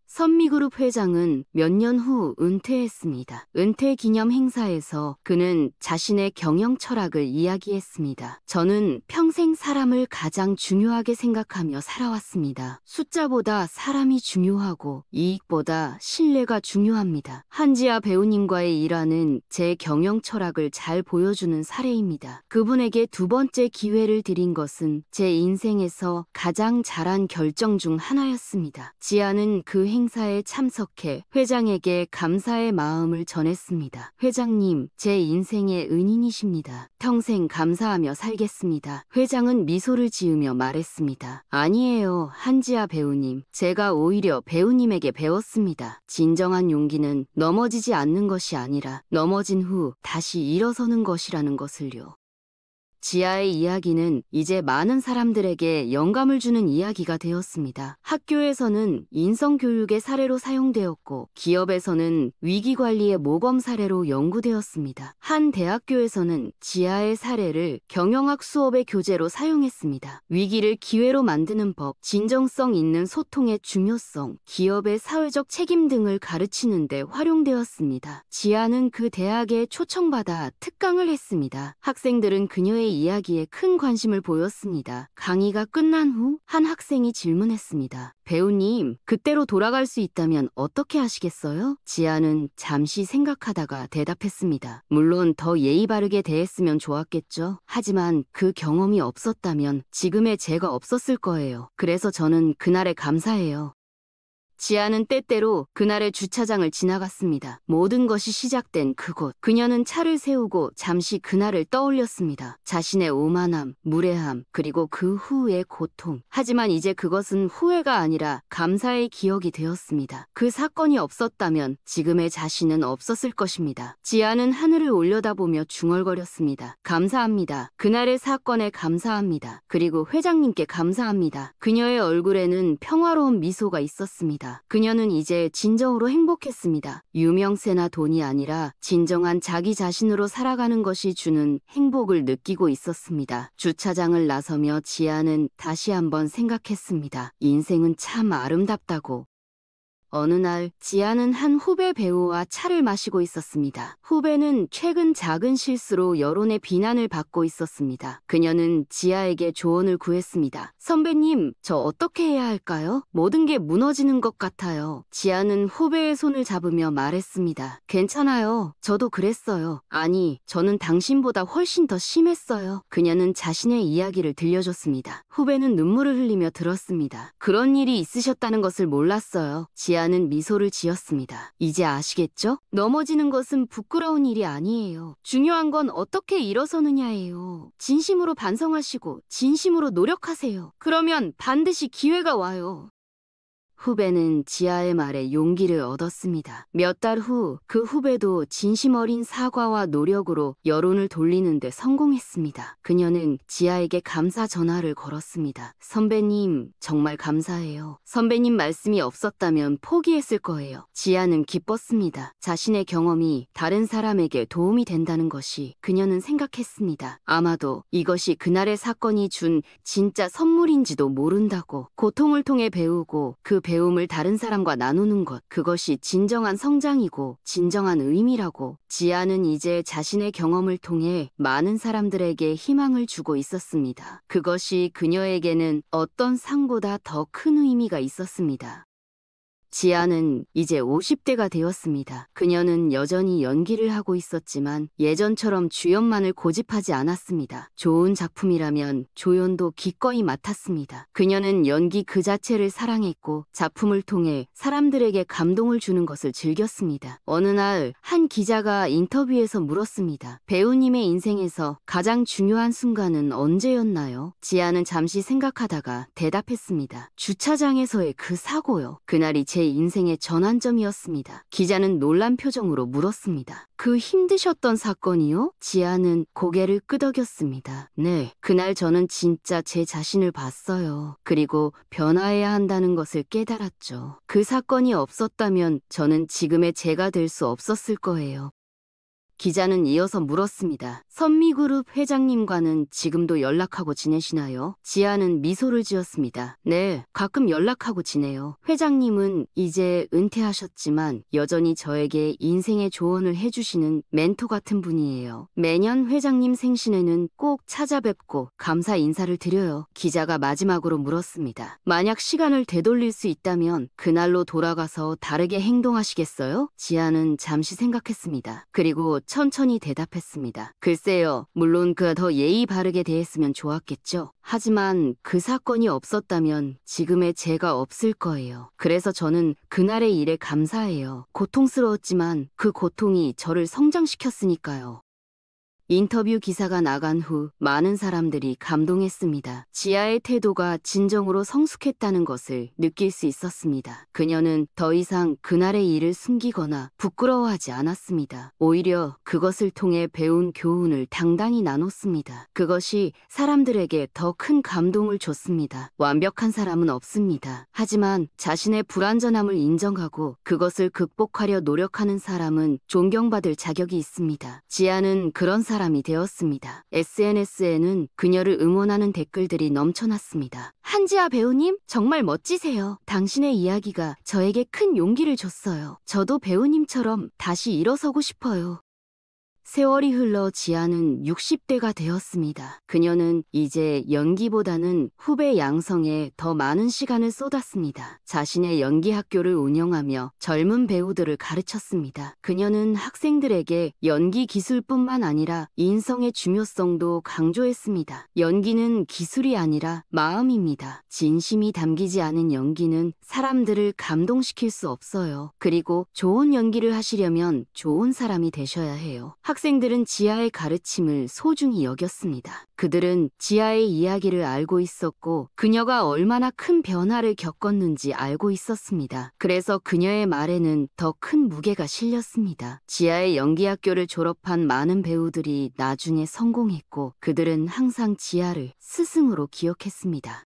선미그룹 회장은 몇 년 후 은퇴했습니다. 은퇴 기념 행사에서 그는 자신의 경영 철학을 이야기했습니다. 저는 평생 사람을 가장 중요하게 생각하며 살아왔습니다. 숫자보다 사람이 중요하고 이익보다 신뢰가 중요합니다. 한지아 배우님과의 일화는 제 경영 철학을 잘 보여주는 사례입니다. 그분에게 두 번째 기회를 드린 것은 제 인생에서 가장 잘한 결정 중 하나였습니다. 지아는 그 행사에 참석해 회장에게 감사의 마음을 전했습니다. 회장님, 제 인생의 은인이십니다. 평생 감사하며 살겠습니다. 회장은 미소를 지으며 말했습니다. 아니에요, 한지아 배우님. 제가 오히려 배우님에게 배웠습니다. 진정한 용기는 넘어지지 않는 것이 아니라 넘어진 후 다시 일어서는 것이라는 것을요. 지아의 이야기는 이제 많은 사람들에게 영감을 주는 이야기가 되었습니다. 학교에서는 인성교육의 사례로 사용되었고 기업에서는 위기관리의 모범 사례로 연구되었습니다. 한 대학교에서는 지아의 사례를 경영학 수업의 교재로 사용했습니다. 위기를 기회로 만드는 법, 진정성 있는 소통의 중요성, 기업의 사회적 책임 등을 가르치는 데 활용되었습니다. 지아는 그 대학에 초청받아 특강을 했습니다. 학생들은 그녀의 이야기에 큰 관심을 보였습니다. 강의가 끝난 후 한 학생이 질문했습니다. 배우님, 그때로 돌아갈 수 있다면 어떻게 하시겠어요? 지아는 잠시 생각하다가 대답했습니다. 물론 더 예의 바르게 대했으면 좋았겠죠. 하지만 그 경험이 없었다면 지금의 제가 없었을 거예요. 그래서 저는 그날에 감사해요. 지아는 때때로 그날의 주차장을 지나갔습니다. 모든 것이 시작된 그곳. 그녀는 차를 세우고 잠시 그날을 떠올렸습니다. 자신의 오만함, 무례함, 그리고 그 후의 고통. 하지만 이제 그것은 후회가 아니라 감사의 기억이 되었습니다. 그 사건이 없었다면 지금의 자신은 없었을 것입니다. 지아는 하늘을 올려다보며 중얼거렸습니다. 감사합니다. 그날의 사건에 감사합니다. 그리고 회장님께 감사합니다. 그녀의 얼굴에는 평화로운 미소가 있었습니다. 그녀는 이제 진정으로 행복했습니다. 유명세나 돈이 아니라 진정한 자기 자신으로 살아가는 것이 주는 행복을 느끼고 있었습니다. 주차장을 나서며 지아는 다시 한번 생각했습니다. 인생은 참 아름답다고. 어느 날 지아는 한 후배 배우와 차를 마시고 있었습니다. 후배는 최근 작은 실수로 여론의 비난을 받고 있었습니다. 그녀는 지아에게 조언을 구했습니다. 선배님, 저 어떻게 해야 할까요? 모든 게 무너지는 것 같아요. 지아는 후배의 손을 잡으며 말했습니다. 괜찮아요. 저도 그랬어요. 아니, 저는 당신보다 훨씬 더 심했어요. 그녀는 자신의 이야기를 들려줬습니다. 후배는 눈물을 흘리며 들었습니다. 그런 일이 있으셨다는 것을 몰랐어요. 지아는 미소를 지었습니다. 이제 아시겠죠? 넘어지는 것은 부끄러운 일이 아니에요. 중요한 건 어떻게 일어서느냐예요. 진심으로 반성하시고 진심으로 노력하세요. 그러면 반드시 기회가 와요. 후배는 지아의 말에 용기를 얻었습니다. 몇 달 후 그 후배도 진심 어린 사과와 노력으로 여론을 돌리는 데 성공했습니다. 그녀는 지아에게 감사 전화를 걸었습니다. 선배님, 정말 감사해요. 선배님 말씀이 없었다면 포기했을 거예요. 지아는 기뻤습니다. 자신의 경험이 다른 사람에게 도움이 된다는 것이 그녀는 생각했습니다. 아마도 이것이 그날의 사건이 준 진짜 선물인지도 모른다고. 고통을 통해 배우고 그 배움을 다른 사람과 나누는 것, 그것이 진정한 성장이고 진정한 의미라고 지아는 이제 자신의 경험을 통해 많은 사람들에게 희망을 주고 있었습니다. 그것이 그녀에게는 어떤 상보다 더 큰 의미가 있었습니다. 지아는 이제 50대가 되었습니다. 그녀는 여전히 연기를 하고 있었지만 예전처럼 주연만을 고집하지 않았습니다. 좋은 작품이라면 조연도 기꺼이 맡았습니다. 그녀는 연기 그 자체를 사랑했고 작품을 통해 사람들에게 감동을 주는 것을 즐겼습니다. 어느 날 한 기자가 인터뷰에서 물었습니다. 배우님의 인생에서 가장 중요한 순간은 언제였나요? 지아는 잠시 생각하다가 대답했습니다. 주차장에서의 그 사고요. 그날이 제 인생의 전환점이었습니다. 기자는 놀란 표정으로 물었습니다. 그 힘드셨던 사건이요? 지아는 고개를 끄덕였습니다. 네, 그날 저는 진짜 제 자신을 봤어요. 그리고 변화해야 한다는 것을 깨달았죠. 그 사건이 없었다면 저는 지금의 제가 될 수 없었을 거예요. 기자는 이어서 물었습니다. 선미그룹 회장님과는 지금도 연락하고 지내시나요? 지아는 미소를 지었습니다. 네, 가끔 연락하고 지내요. 회장님은 이제 은퇴하셨지만 여전히 저에게 인생의 조언을 해주시는 멘토 같은 분이에요. 매년 회장님 생신에는 꼭 찾아뵙고 감사 인사를 드려요. 기자가 마지막으로 물었습니다. 만약 시간을 되돌릴 수 있다면 그날로 돌아가서 다르게 행동하시겠어요? 지아는 잠시 생각했습니다. 그리고 천천히 대답했습니다. 글쎄요, 물론 그 더 예의 바르게 대했으면 좋았겠죠. 하지만 그 사건이 없었다면 지금의 제가 없을 거예요. 그래서 저는 그날의 일에 감사해요. 고통스러웠지만 그 고통이 저를 성장시켰으니까요. 인터뷰 기사가 나간 후 많은 사람들이 감동했습니다. 지아의 태도가 진정으로 성숙했다는 것을 느낄 수 있었습니다. 그녀는 더 이상 그날의 일을 숨기거나 부끄러워하지 않았습니다. 오히려 그것을 통해 배운 교훈을 당당히 나눴습니다. 그것이 사람들에게 더 큰 감동을 줬습니다. 완벽한 사람은 없습니다. 하지만 자신의 불완전함을 인정하고 그것을 극복하려 노력하는 사람은 존경받을 자격이 있습니다. 지아는 그런 사람이 되었습니다. SNS에는 그녀를 응원하는 댓글들이 넘쳐났습니다. 한지아 배우님, 정말 멋지세요. 당신의 이야기가 저에게 큰 용기를 줬어요. 저도 배우님처럼 다시 일어서고 싶어요. 세월이 흘러 지아는 60대가 되었습니다. 그녀는 이제 연기보다는 후배 양성에 더 많은 시간을 쏟았습니다. 자신의 연기 학교를 운영하며 젊은 배우들을 가르쳤습니다. 그녀는 학생들에게 연기 기술뿐만 아니라 인성의 중요성도 강조했습니다. 연기는 기술이 아니라 마음입니다. 진심이 담기지 않은 연기는 사람들을 감동시킬 수 없어요. 그리고 좋은 연기를 하시려면 좋은 사람이 되셔야 해요. 학생들은 지아의 가르침을 소중히 여겼습니다. 그들은 지아의 이야기를 알고 있었고 그녀가 얼마나 큰 변화를 겪었는지 알고 있었습니다. 그래서 그녀의 말에는 더 큰 무게가 실렸습니다. 지아의 연기학교를 졸업한 많은 배우들이 나중에 성공했고 그들은 항상 지아를 스승으로 기억했습니다.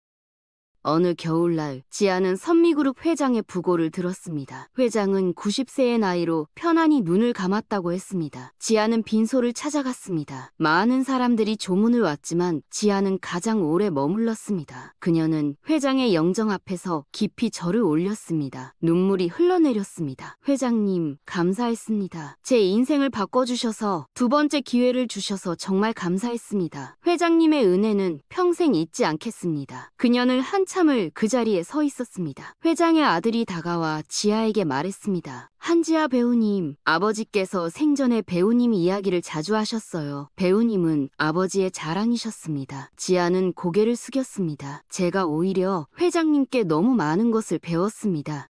어느 겨울날 지아는 선미그룹 회장의 부고를 들었습니다. 회장은 90세의 나이로 편안히 눈을 감았다고 했습니다. 지아는 빈소를 찾아갔습니다. 많은 사람들이 조문을 왔지만 지아는 가장 오래 머물렀습니다. 그녀는 회장의 영정 앞에서 깊이 절을 올렸습니다. 눈물이 흘러내렸습니다. 회장님, 감사했습니다. 제 인생을 바꿔주셔서 두 번째 기회를 주셔서 정말 감사했습니다. 회장님의 은혜는 평생 잊지 않겠습니다. 그녀는 한참을 그 자리에 서 있었습니다. 회장의 아들이 다가와 지아에게 말했습니다. 한지아 배우님, 아버지께서 생전에 배우님 이야기를 자주 하셨어요. 배우님은 아버지의 자랑이셨습니다. 지아는 고개를 숙였습니다. 제가 오히려 회장님께 너무 많은 것을 배웠습니다.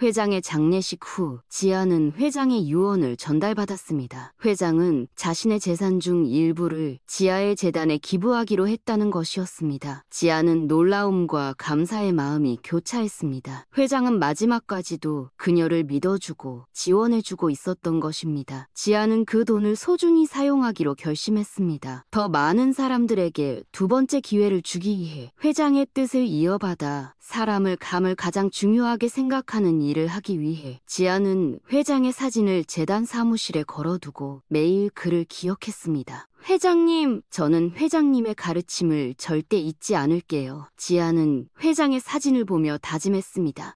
회장의 장례식 후 지아는 회장의 유언을 전달받았습니다. 회장은 자신의 재산 중 일부를 지아의 재단에 기부하기로 했다는 것이었습니다. 지아는 놀라움과 감사의 마음이 교차했습니다. 회장은 마지막까지도 그녀를 믿어주고 지원해주고 있었던 것입니다. 지아는 그 돈을 소중히 사용하기로 결심했습니다. 더 많은 사람들에게 두 번째 기회를 주기 위해 회장의 뜻을 이어받아 사람을 가장 중요하게 생각하는 일을 하기 위해 지아는 회장의 사진을 재단 사무실에 걸어두고 매일 그를 기억했습니다. 회장님, 저는 회장님의 가르침을 절대 잊지 않을게요. 지아는 회장의 사진을 보며 다짐했습니다.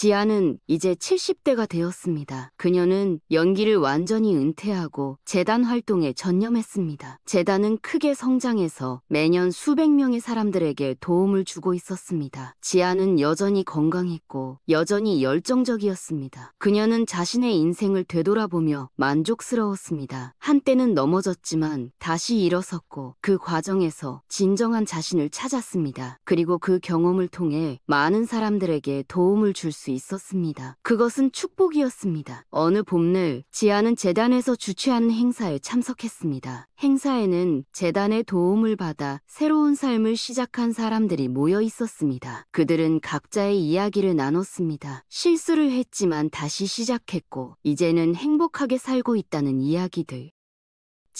지아는 이제 70대가 되었습니다. 그녀는 연기를 완전히 은퇴하고 재단 활동에 전념했습니다. 재단은 크게 성장해서 매년 수백 명의 사람들에게 도움을 주고 있었습니다. 지아는 여전히 건강했고 여전히 열정적이었습니다. 그녀는 자신의 인생을 되돌아보며 만족스러웠습니다. 한때는 넘어졌지만 다시 일어섰고 그 과정에서 진정한 자신을 찾았습니다. 그리고 그 경험을 통해 많은 사람들에게 도움을 줄 수 있었습니다. 그것은 축복이었습니다. 어느 봄날 지아는 재단에서 주최하는 행사에 참석했습니다. 행사에는 재단의 도움을 받아 새로운 삶을 시작한 사람들이 모여 있었습니다. 그들은 각자의 이야기를 나눴습니다. 실수를 했지만 다시 시작했고 이제는 행복하게 살고 있다는 이야기들.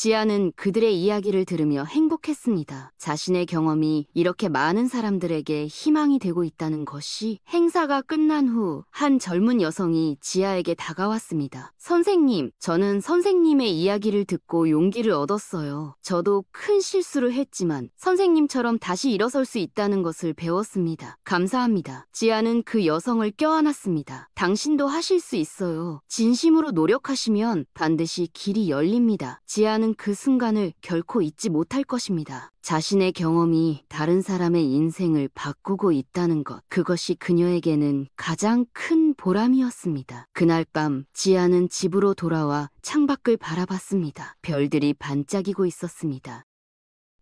지아는 그들의 이야기를 들으며 행복했습니다. 자신의 경험이 이렇게 많은 사람들에게 희망이 되고 있다는 것이. 행사가 끝난 후 한 젊은 여성이 지아에게 다가왔습니다. 선생님, 저는 선생님의 이야기를 듣고 용기를 얻었어요. 저도 큰 실수를 했지만 선생님처럼 다시 일어설 수 있다는 것을 배웠습니다. 감사합니다. 지아는 그 여성을 껴안았습니다. 당신도 하실 수 있어요. 진심으로 노력하시면 반드시 길이 열립니다. 지아는 그 순간을 결코 잊지 못할 것입니다. 자신의 경험이 다른 사람의 인생을 바꾸고 있다는 것, 그것이 그녀에게는 가장 큰 보람이었습니다. 그날 밤 지아는 집으로 돌아와 창밖을 바라봤습니다. 별들이 반짝이고 있었습니다.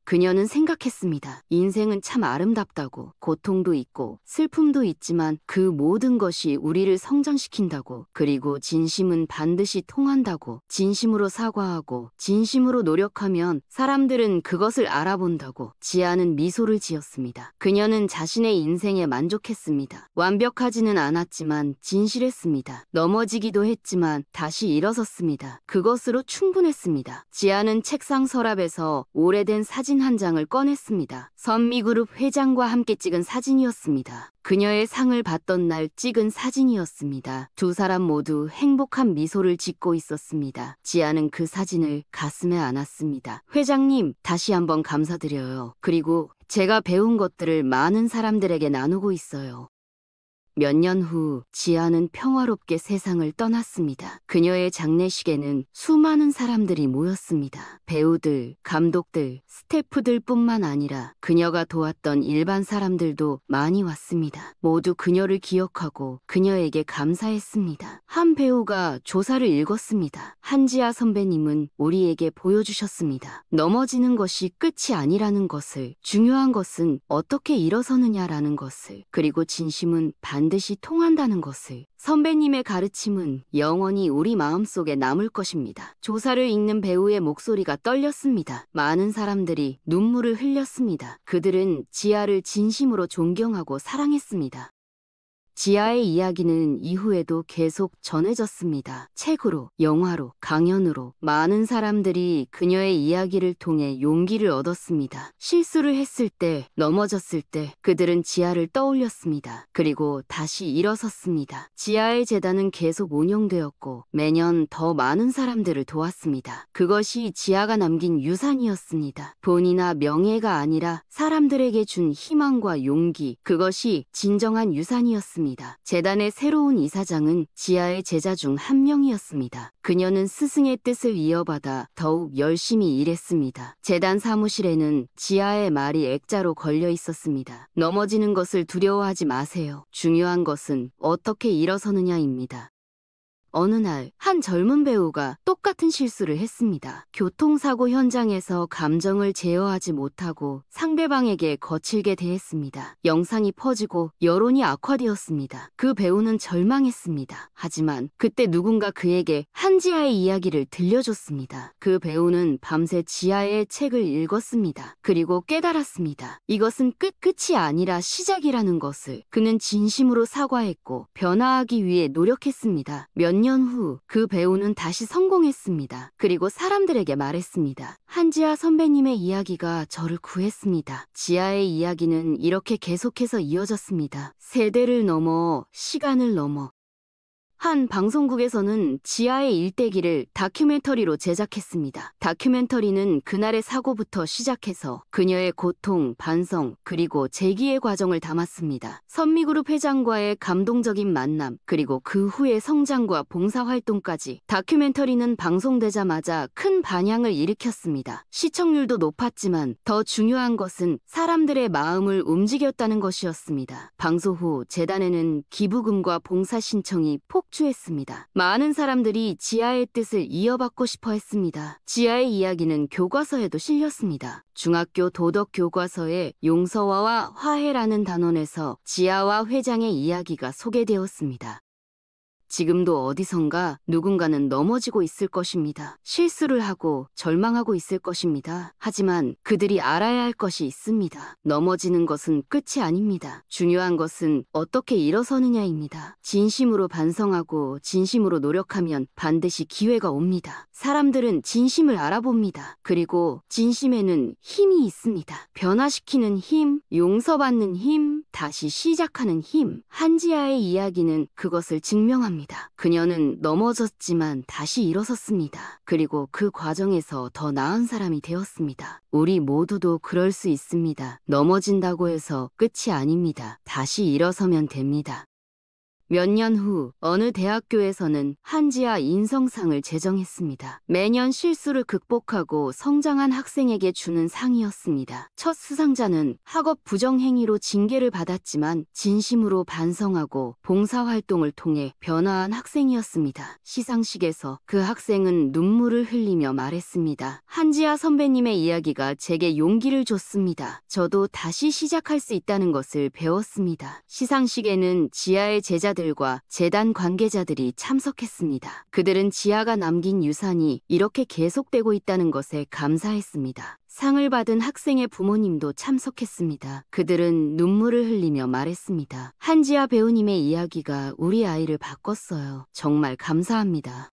그녀는 생각했습니다. 인생은 참 아름답다고. 고통도 있고 슬픔도 있지만 그 모든 것이 우리를 성장시킨다고. 그리고 진심은 반드시 통한다고. 진심으로 사과하고 진심으로 노력하면 사람들은 그것을 알아본다고. 지아는 미소를 지었습니다. 그녀는 자신의 인생에 만족했습니다. 완벽하지는 않았지만 진실했습니다. 넘어지기도 했지만 다시 일어섰습니다. 그것으로 충분했습니다. 지아는 책상 서랍에서 오래된 사진 한 장을 꺼냈습니다. 선미그룹 회장과 함께 찍은 사진이었습니다. 그녀의 상을 받던 날 찍은 사진이었습니다. 두 사람 모두 행복한 미소를 짓고 있었습니다. 지아는 그 사진을 가슴에 안았습니다. 회장님, 다시 한번 감사드려요. 그리고 제가 배운 것들을 많은 사람들에게 나누고 있어요. 몇 년 후 지아는 평화롭게 세상을 떠났습니다. 그녀의 장례식에는 수많은 사람들이 모였습니다. 배우들, 감독들, 스태프들 뿐만 아니라 그녀가 도왔던 일반 사람들도 많이 왔습니다. 모두 그녀를 기억하고 그녀에게 감사했습니다. 한 배우가 조사를 읽었습니다. 한지아 선배님은 우리에게 보여주셨습니다. 넘어지는 것이 끝이 아니라는 것을, 중요한 것은 어떻게 일어서느냐라는 것을, 그리고 진심은 반드시 통한다는 것을. 선배님의 가르침은 영원히 우리 마음속에 남을 것입니다. 조사를 읽는 배우의 목소리가 떨렸습니다. 많은 사람들이 눈물을 흘렸습니다. 그들은 지아를 진심으로 존경하고 사랑했습니다. 지아의 이야기는 이후에도 계속 전해졌습니다. 책으로, 영화로, 강연으로 많은 사람들이 그녀의 이야기를 통해 용기를 얻었습니다. 실수를 했을 때, 넘어졌을 때 그들은 지아를 떠올렸습니다. 그리고 다시 일어섰습니다. 지아의 재단은 계속 운영되었고 매년 더 많은 사람들을 도왔습니다. 그것이 지아가 남긴 유산이었습니다. 돈이나 명예가 아니라 사람들에게 준 희망과 용기, 그것이 진정한 유산이었습니다. 재단의 새로운 이사장은 지아의 제자 중 한 명이었습니다. 그녀는 스승의 뜻을 이어받아 더욱 열심히 일했습니다. 재단 사무실에는 지아의 말이 액자로 걸려 있었습니다. 넘어지는 것을 두려워하지 마세요. 중요한 것은 어떻게 일어서느냐입니다. 어느 날 한 젊은 배우가 똑같은 실수를 했습니다. 교통사고 현장에서 감정을 제어하지 못하고 상대방에게 거칠게 대했습니다. 영상이 퍼지고 여론이 악화되었습니다. 그 배우는 절망했습니다. 하지만 그때 누군가 그에게 한지아의 이야기를 들려줬습니다. 그 배우는 밤새 지아의 책을 읽었습니다. 그리고 깨달았습니다. 이것은 끝이 아니라 시작이라는 것을. 그는 진심으로 사과했고 변화하기 위해 노력했습니다. 몇 년 후 그 배우는 다시 성공했습니다. 그리고 사람들에게 말했습니다. 한지아 선배님의 이야기가 저를 구했습니다. 지아의 이야기는 이렇게 계속해서 이어졌습니다. 세대를 넘어, 시간을 넘어. 한 방송국에서는 지아의 일대기를 다큐멘터리로 제작했습니다. 다큐멘터리는 그날의 사고부터 시작해서 그녀의 고통, 반성, 그리고 재기의 과정을 담았습니다. 선미그룹 회장과의 감동적인 만남, 그리고 그 후의 성장과 봉사활동까지 다큐멘터리는 방송되자마자 큰 반향을 일으켰습니다. 시청률도 높았지만 더 중요한 것은 사람들의 마음을 움직였다는 것이었습니다. 방송 후 재단에는 기부금과 봉사 신청이 폭주했습니다. 많은 사람들이 지아의 뜻을 이어받고 싶어 했습니다. 지아의 이야기는 교과서에도 실렸습니다. 중학교 도덕 교과서에 용서와 화해라는 단원에서 지아와 회장의 이야기가 소개되었습니다. 지금도 어디선가 누군가는 넘어지고 있을 것입니다. 실수를 하고 절망하고 있을 것입니다. 하지만 그들이 알아야 할 것이 있습니다. 넘어지는 것은 끝이 아닙니다. 중요한 것은 어떻게 일어서느냐입니다. 진심으로 반성하고 진심으로 노력하면 반드시 기회가 옵니다. 사람들은 진심을 알아봅니다. 그리고 진심에는 힘이 있습니다. 변화시키는 힘, 용서받는 힘, 다시 시작하는 힘. 한지아의 이야기는 그것을 증명합니다. 그녀는 넘어졌지만 다시 일어섰습니다. 그리고 그 과정에서 더 나은 사람이 되었습니다. 우리 모두도 그럴 수 있습니다. 넘어진다고 해서 끝이 아닙니다. 다시 일어서면 됩니다. 몇 년 후 어느 대학교에서는 한지아 인성상을 제정했습니다. 매년 실수를 극복하고 성장한 학생에게 주는 상이었습니다. 첫 수상자는 학업 부정행위로 징계를 받았지만 진심으로 반성하고 봉사활동을 통해 변화한 학생이었습니다. 시상식에서 그 학생은 눈물을 흘리며 말했습니다. 한지아 선배님의 이야기가 제게 용기를 줬습니다. 저도 다시 시작할 수 있다는 것을 배웠습니다. 시상식에는 지아의 제자들과 재단 관계자들이 참석했습니다. 그들은 지아가 남긴 유산이 이렇게 계속되고 있다는 것에 감사했습니다. 상을 받은 학생의 부모님도 참석했습니다. 그들은 눈물을 흘리며 말했습니다. 한지아 배우님의 이야기가 우리 아이를 바꿨어요. 정말 감사합니다.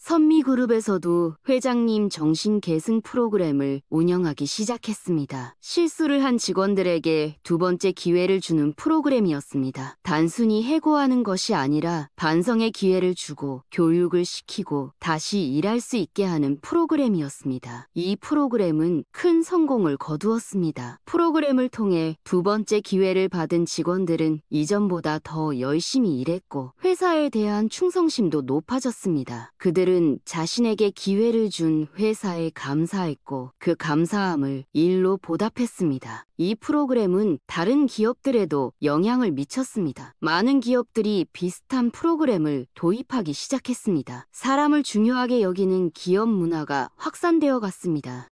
선미그룹에서도 회장님 정신 계승 프로그램을 운영하기 시작했습니다. 실수를 한 직원들에게 두 번째 기회를 주는 프로그램이었습니다. 단순히 해고하는 것이 아니라 반성의 기회를 주고 교육을 시키고 다시 일할 수 있게 하는 프로그램이었습니다. 이 프로그램은 큰 성공을 거두었습니다. 프로그램을 통해 두 번째 기회를 받은 직원들은 이전보다 더 열심히 일했고 회사에 대한 충성심도 높아졌습니다. 그들은 자신에게 기회를 준 회사에 감사했고 그 감사함을 일로 보답했습니다. 이 프로그램은 다른 기업들에도 영향을 미쳤습니다. 많은 기업들이 비슷한 프로그램을 도입하기 시작했습니다. 사람을 중요하게 여기는 기업 문화가 확산되어 갔습니다.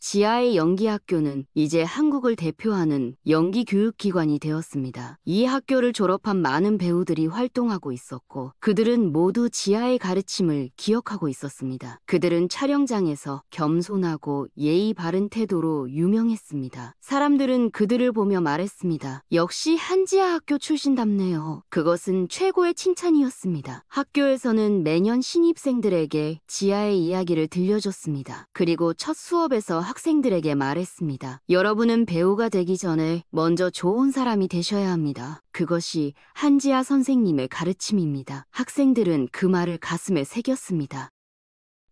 지아의 연기학교는 이제 한국을 대표하는 연기교육기관이 되었습니다. 이 학교를 졸업한 많은 배우들이 활동하고 있었고 그들은 모두 지아의 가르침을 기억하고 있었습니다. 그들은 촬영장에서 겸손하고 예의 바른 태도로 유명했습니다. 사람들은 그들을 보며 말했습니다. 역시 한지아 학교 출신답네요. 그것은 최고의 칭찬이었습니다. 학교에서는 매년 신입생들에게 지아의 이야기를 들려줬습니다. 그리고 첫 수업에서 학생들에게 말했습니다. 여러분은 배우가 되기 전에 먼저 좋은 사람이 되셔야 합니다. 그것이 한지아 선생님의 가르침입니다. 학생들은 그 말을 가슴에 새겼습니다.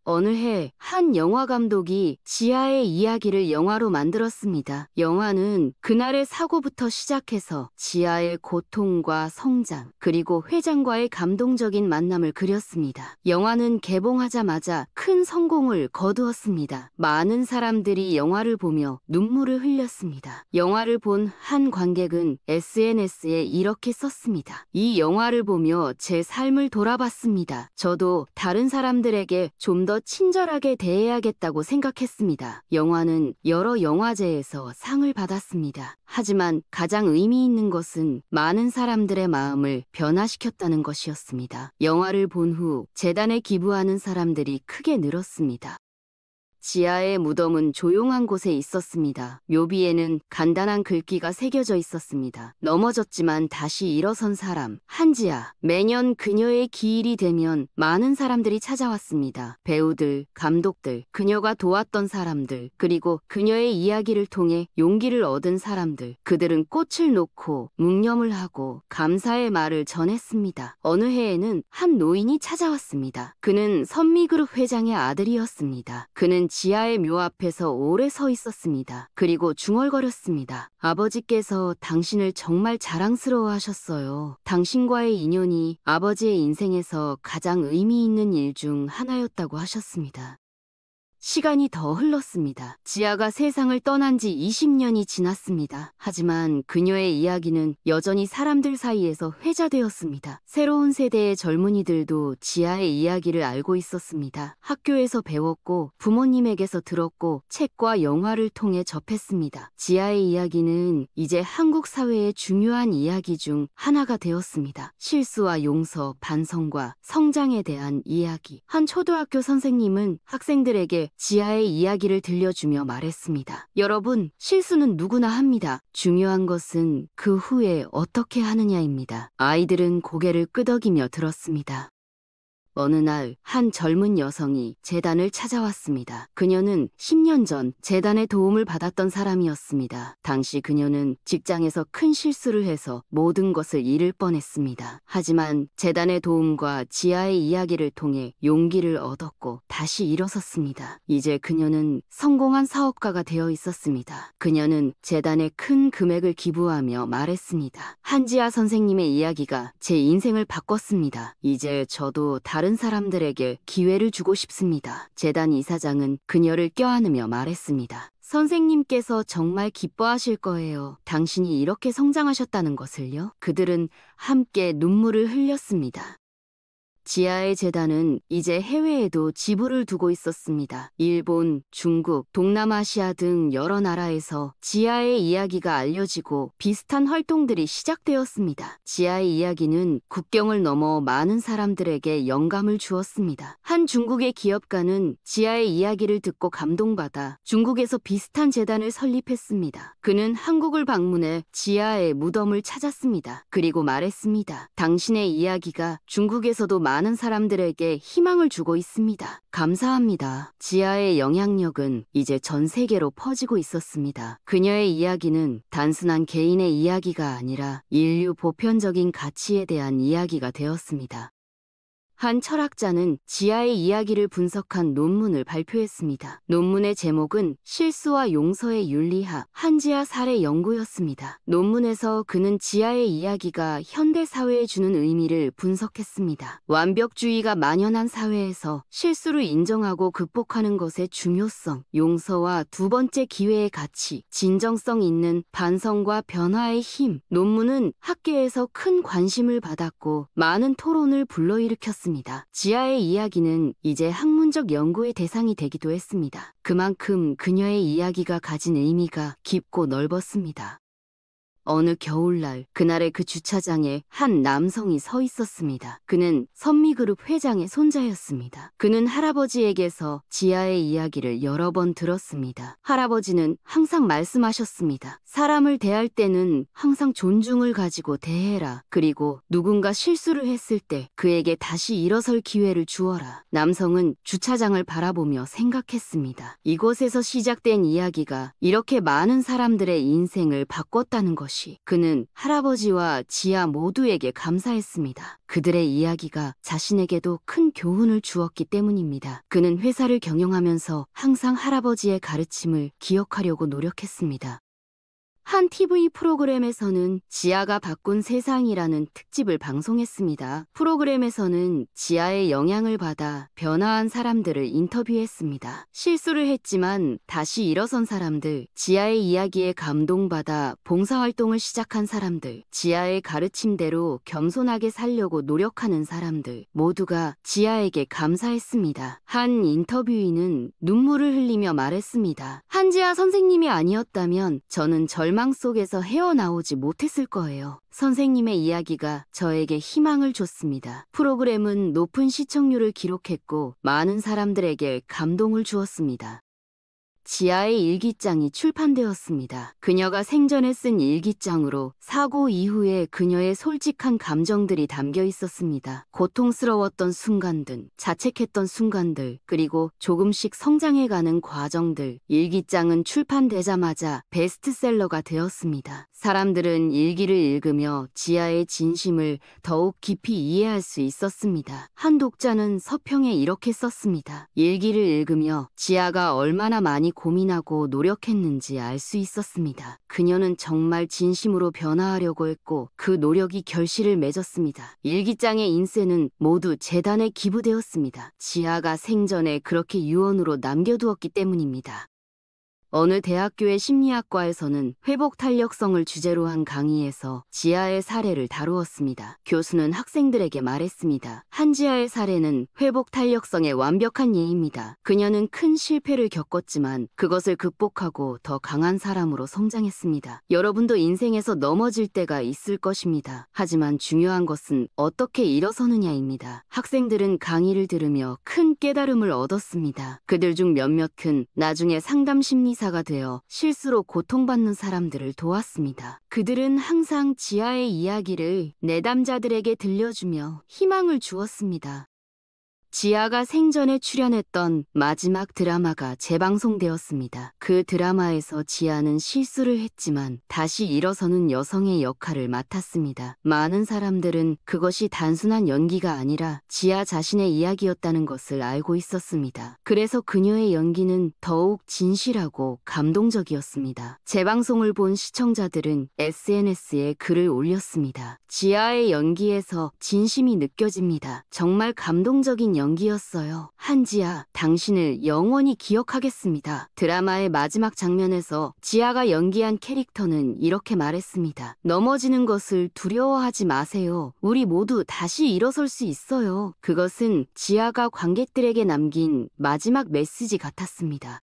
어느 해 한 영화 감독이 지아의 이야기를 영화로 만들었습니다. 영화는 그날의 사고부터 시작해서 지아의 고통과 성장, 그리고 회장과의 감동적인 만남을 그렸습니다. 영화는 개봉하자마자 큰 성공을 거두었습니다. 많은 사람들이 영화를 보며 눈물을 흘렸습니다. 영화를 본 한 관객은 SNS에 이렇게 썼습니다. 이 영화를 보며 제 삶을 돌아봤습니다. 저도 다른 사람들에게 좀 더 친절하게 대해야겠다고 생각했습니다. 영화는 여러 영화제에서 상을 받았습니다. 하지만 가장 의미 있는 것은 많은 사람들의 마음을 변화시켰다는 것이었습니다. 영화를 본 후 재단에 기부하는 사람들이 크게 늘었습니다. 지하의 무덤은 조용한 곳에 있었습니다. 묘비에는 간단한 글귀가 새겨져 있었습니다. 넘어졌지만 다시 일어선 사람, 한지아. 매년 그녀의 기일이 되면 많은 사람들이 찾아왔습니다. 배우들, 감독들, 그녀가 도왔던 사람들, 그리고 그녀의 이야기를 통해 용기를 얻은 사람들. 그들은 꽃을 놓고 묵념을 하고 감사의 말을 전했습니다. 어느 해에는 한 노인이 찾아왔습니다. 그는 선미그룹 회장의 아들이었습니다. 그는 지하의 묘 앞에서 오래 서 있었습니다. 그리고 중얼거렸습니다. 아버지께서 당신을 정말 자랑스러워하셨어요. 당신과의 인연이 아버지의 인생에서 가장 의미 있는 일 중 하나였다고 하셨습니다. 시간이 더 흘렀습니다. 지아가 세상을 떠난 지 20년이 지났습니다. 하지만 그녀의 이야기는 여전히 사람들 사이에서 회자되었습니다. 새로운 세대의 젊은이들도 지아의 이야기를 알고 있었습니다. 학교에서 배웠고 부모님에게서 들었고 책과 영화를 통해 접했습니다. 지아의 이야기는 이제 한국 사회의 중요한 이야기 중 하나가 되었습니다. 실수와 용서, 반성과 성장에 대한 이야기. 한 초등학교 선생님은 학생들에게 지하의 이야기를 들려주며 말했습니다. 여러분, 실수는 누구나 합니다. 중요한 것은 그 후에 어떻게 하느냐입니다. 아이들은 고개를 끄덕이며 들었습니다. 어느 날 한 젊은 여성이 재단을 찾아왔습니다. 그녀는 10년 전 재단의 도움을 받았던 사람이었습니다. 당시 그녀는 직장에서 큰 실수를 해서 모든 것을 잃을 뻔했습니다. 하지만 재단의 도움과 지아의 이야기를 통해 용기를 얻었고 다시 일어섰습니다. 이제 그녀는 성공한 사업가가 되어 있었습니다. 그녀는 재단에 큰 금액을 기부하며 말했습니다. 한지아 선생님의 이야기가 제 인생을 바꿨습니다. 이제 저도 다른 사람들에게 기회를 주고 싶습니다. 재단 이사장은 그녀를 껴안으며 말했습니다. 선생님께서 정말 기뻐하실 거예요. 당신이 이렇게 성장하셨다는 것을요. 그들은 함께 눈물을 흘렸습니다. 지하의 재단은 이제 해외에도 지부를 두고 있었습니다. 일본, 중국, 동남아시아 등 여러 나라에서 지하의 이야기가 알려지고 비슷한 활동들이 시작되었습니다. 지하의 이야기는 국경을 넘어 많은 사람들에게 영감을 주었습니다. 한 중국의 기업가는 지하의 이야기를 듣고 감동받아 중국에서 비슷한 재단을 설립했습니다. 그는 한국을 방문해 지하의 무덤을 찾았습니다. 그리고 말했습니다. 당신의 이야기가 중국에서도 많은 사람들에게 희망을 주고 있습니다. 감사합니다. 지아의 영향력은 이제 전 세계로 퍼지고 있었습니다. 그녀의 이야기는 단순한 개인의 이야기가 아니라 인류 보편적인 가치에 대한 이야기가 되었습니다. 한 철학자는 지하의 이야기를 분석한 논문을 발표했습니다. 논문의 제목은 실수와 용서의 윤리학, 한지아 사례 연구였습니다. 논문에서 그는 지하의 이야기가 현대 사회에 주는 의미를 분석했습니다. 완벽주의가 만연한 사회에서 실수를 인정하고 극복하는 것의 중요성, 용서와 두 번째 기회의 가치, 진정성 있는 반성과 변화의 힘. 논문은 학계에서 큰 관심을 받았고 많은 토론을 불러일으켰습니다. 지하의 이야기는 이제 학문적 연구의 대상이 되기도 했습니다. 그만큼 그녀의 이야기가 가진 의미가 깊고 넓었습니다. 어느 겨울날, 그날의 그 주차장에 한 남성이 서 있었습니다. 그는 선미그룹 회장의 손자였습니다. 그는 할아버지에게서 지하의 이야기를 여러 번 들었습니다. 할아버지는 항상 말씀하셨습니다. 사람을 대할 때는 항상 존중을 가지고 대해라. 그리고 누군가 실수를 했을 때 그에게 다시 일어설 기회를 주어라. 남성은 주차장을 바라보며 생각했습니다. 이곳에서 시작된 이야기가 이렇게 많은 사람들의 인생을 바꿨다는 것이. 그는 할아버지와 지아 모두에게 감사했습니다. 그들의 이야기가 자신에게도 큰 교훈을 주었기 때문입니다. 그는 회사를 경영하면서 항상 할아버지의 가르침을 기억하려고 노력했습니다. 한 TV 프로그램에서는 지아가 바꾼 세상이라는 특집을 방송했습니다. 프로그램에서는 지아의 영향을 받아 변화한 사람들을 인터뷰했습니다. 실수를 했지만 다시 일어선 사람들, 지아의 이야기에 감동받아 봉사활동을 시작한 사람들, 지아의 가르침대로 겸손하게 살려고 노력하는 사람들, 모두가 지아에게 감사했습니다. 한 인터뷰인은 눈물을 흘리며 말했습니다. 한지아 선생님이 아니었다면 저는 절망 속에서 헤어나오지 못했을 거예요. 선생님의 이야기가 저에게 희망을 줬습니다. 프로그램은 높은 시청률을 기록했고 많은 사람들에게 감동을 주었습니다. 지아의 일기장이 출판되었습니다. 그녀가 생전에 쓴 일기장으로 사고 이후에 그녀의 솔직한 감정들이 담겨 있었습니다. 고통스러웠던 순간들, 자책했던 순간들, 그리고 조금씩 성장해가는 과정들. 일기장은 출판되자마자 베스트셀러가 되었습니다. 사람들은 일기를 읽으며 지아의 진심을 더욱 깊이 이해할 수 있었습니다. 한 독자는 서평에 이렇게 썼습니다. 일기를 읽으며 지아가 얼마나 많이 고민하고 노력했는지 알 수 있었습니다. 그녀는 정말 진심으로 변화하려고 했고 그 노력이 결실을 맺었습니다. 일기장의 인쇄는 모두 재단에 기부되었습니다. 지아가 생전에 그렇게 유언으로 남겨두었기 때문입니다. 어느 대학교의 심리학과에서는 회복 탄력성을 주제로 한 강의에서 지아의 사례를 다루었습니다. 교수는 학생들에게 말했습니다. 한지아의 사례는 회복 탄력성의 완벽한 예입니다. 그녀는 큰 실패를 겪었지만 그것을 극복하고 더 강한 사람으로 성장했습니다. 여러분도 인생에서 넘어질 때가 있을 것입니다. 하지만 중요한 것은 어떻게 일어서느냐입니다. 학생들은 강의를 들으며 큰 깨달음을 얻었습니다. 그들 중 몇몇은 나중에 상담 심리사가 되어 실수로 고통받는 사람들을 도왔습니다. 그들은 항상 지아의 이야기를 내담자들에게 들려주며 희망을 주었습니다. 지아가 생전에 출연했던 마지막 드라마가 재방송되었습니다. 그 드라마에서 지아는 실수를 했지만 다시 일어서는 여성의 역할을 맡았습니다. 많은 사람들은 그것이 단순한 연기가 아니라 지아 자신의 이야기였다는 것을 알고 있었습니다. 그래서 그녀의 연기는 더욱 진실하고 감동적이었습니다. 재방송을 본 시청자들은 SNS에 글을 올렸습니다. 지아의 연기에서 진심이 느껴집니다. 정말 감동적인 연기였어요. 한지아, 당신을 영원히 기억하겠습니다. 드라마의 마지막 장면에서 지아가 연기한 캐릭터는 이렇게 말했습니다. 넘어지는 것을 두려워하지 마세요. 우리 모두 다시 일어설 수 있어요. 그것은 지아가 관객들에게 남긴 마지막 메시지 같았습니다.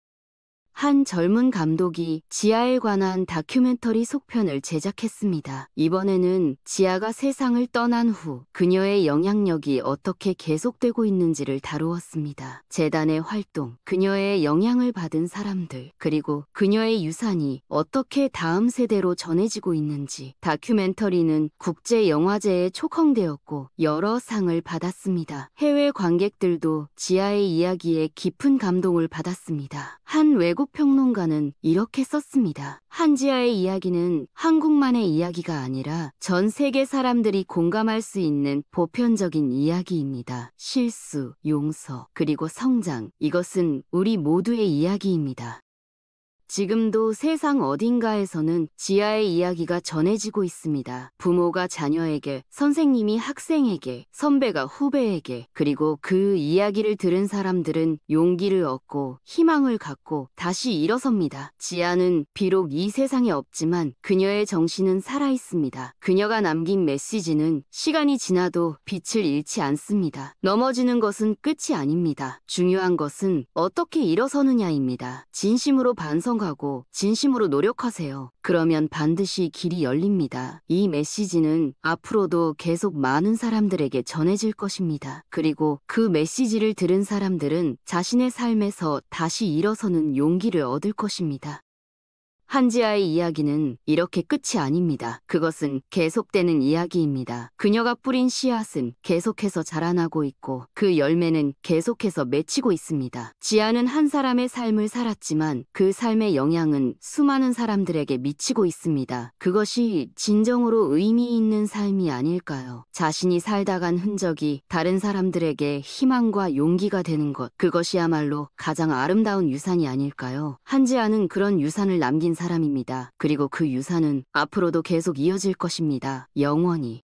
한 젊은 감독이 지아에 관한 다큐멘터리 속편을 제작했습니다. 이번에는 지아가 세상을 떠난 후 그녀의 영향력이 어떻게 계속되고 있는지를 다루었습니다. 재단의 활동, 그녀의 영향을 받은 사람들, 그리고 그녀의 유산이 어떻게 다음 세대로 전해지고 있는지. 다큐멘터리는 국제영화제에 초청되었고 여러 상을 받았습니다. 해외 관객들도 지아의 이야기에 깊은 감동을 받았습니다. 한 외국 평론가는 이렇게 썼습니다. 한지아의 이야기는 한국만의 이야기가 아니라 전 세계 사람들이 공감할 수 있는 보편적인 이야기입니다. 실수, 용서, 그리고 성장. 이것은 우리 모두의 이야기입니다. 지금도 세상 어딘가에서는 지아의 이야기가 전해지고 있습니다. 부모가 자녀에게, 선생님이 학생에게, 선배가 후배에게, 그리고 그 이야기를 들은 사람들은 용기를 얻고 희망을 갖고 다시 일어섭니다. 지아는 비록 이 세상에 없지만 그녀의 정신은 살아있습니다. 그녀가 남긴 메시지는 시간이 지나도 빛을 잃지 않습니다. 넘어지는 것은 끝이 아닙니다. 중요한 것은 어떻게 일어서느냐입니다. 진심으로 반성하고 진심으로 노력하세요. 그러면 반드시 길이 열립니다. 이 메시지는 앞으로도 계속 많은 사람들에게 전해질 것입니다. 그리고 그 메시지를 들은 사람들은 자신의 삶에서 다시 일어서는 용기를 얻을 것입니다. 한지아의 이야기는 이렇게 끝이 아닙니다. 그것은 계속되는 이야기입니다. 그녀가 뿌린 씨앗은 계속해서 자라나고 있고 그 열매는 계속해서 맺히고 있습니다. 지아는 한 사람의 삶을 살았지만 그 삶의 영향은 수많은 사람들에게 미치고 있습니다. 그것이 진정으로 의미 있는 삶이 아닐까요? 자신이 살다 간 흔적이 다른 사람들에게 희망과 용기가 되는 것, 그것이야말로 가장 아름다운 유산이 아닐까요? 한지아는 그런 유산을 남긴 사람입니다. 그리고 그 유산은 앞으로도 계속 이어질 것입니다. 영원히.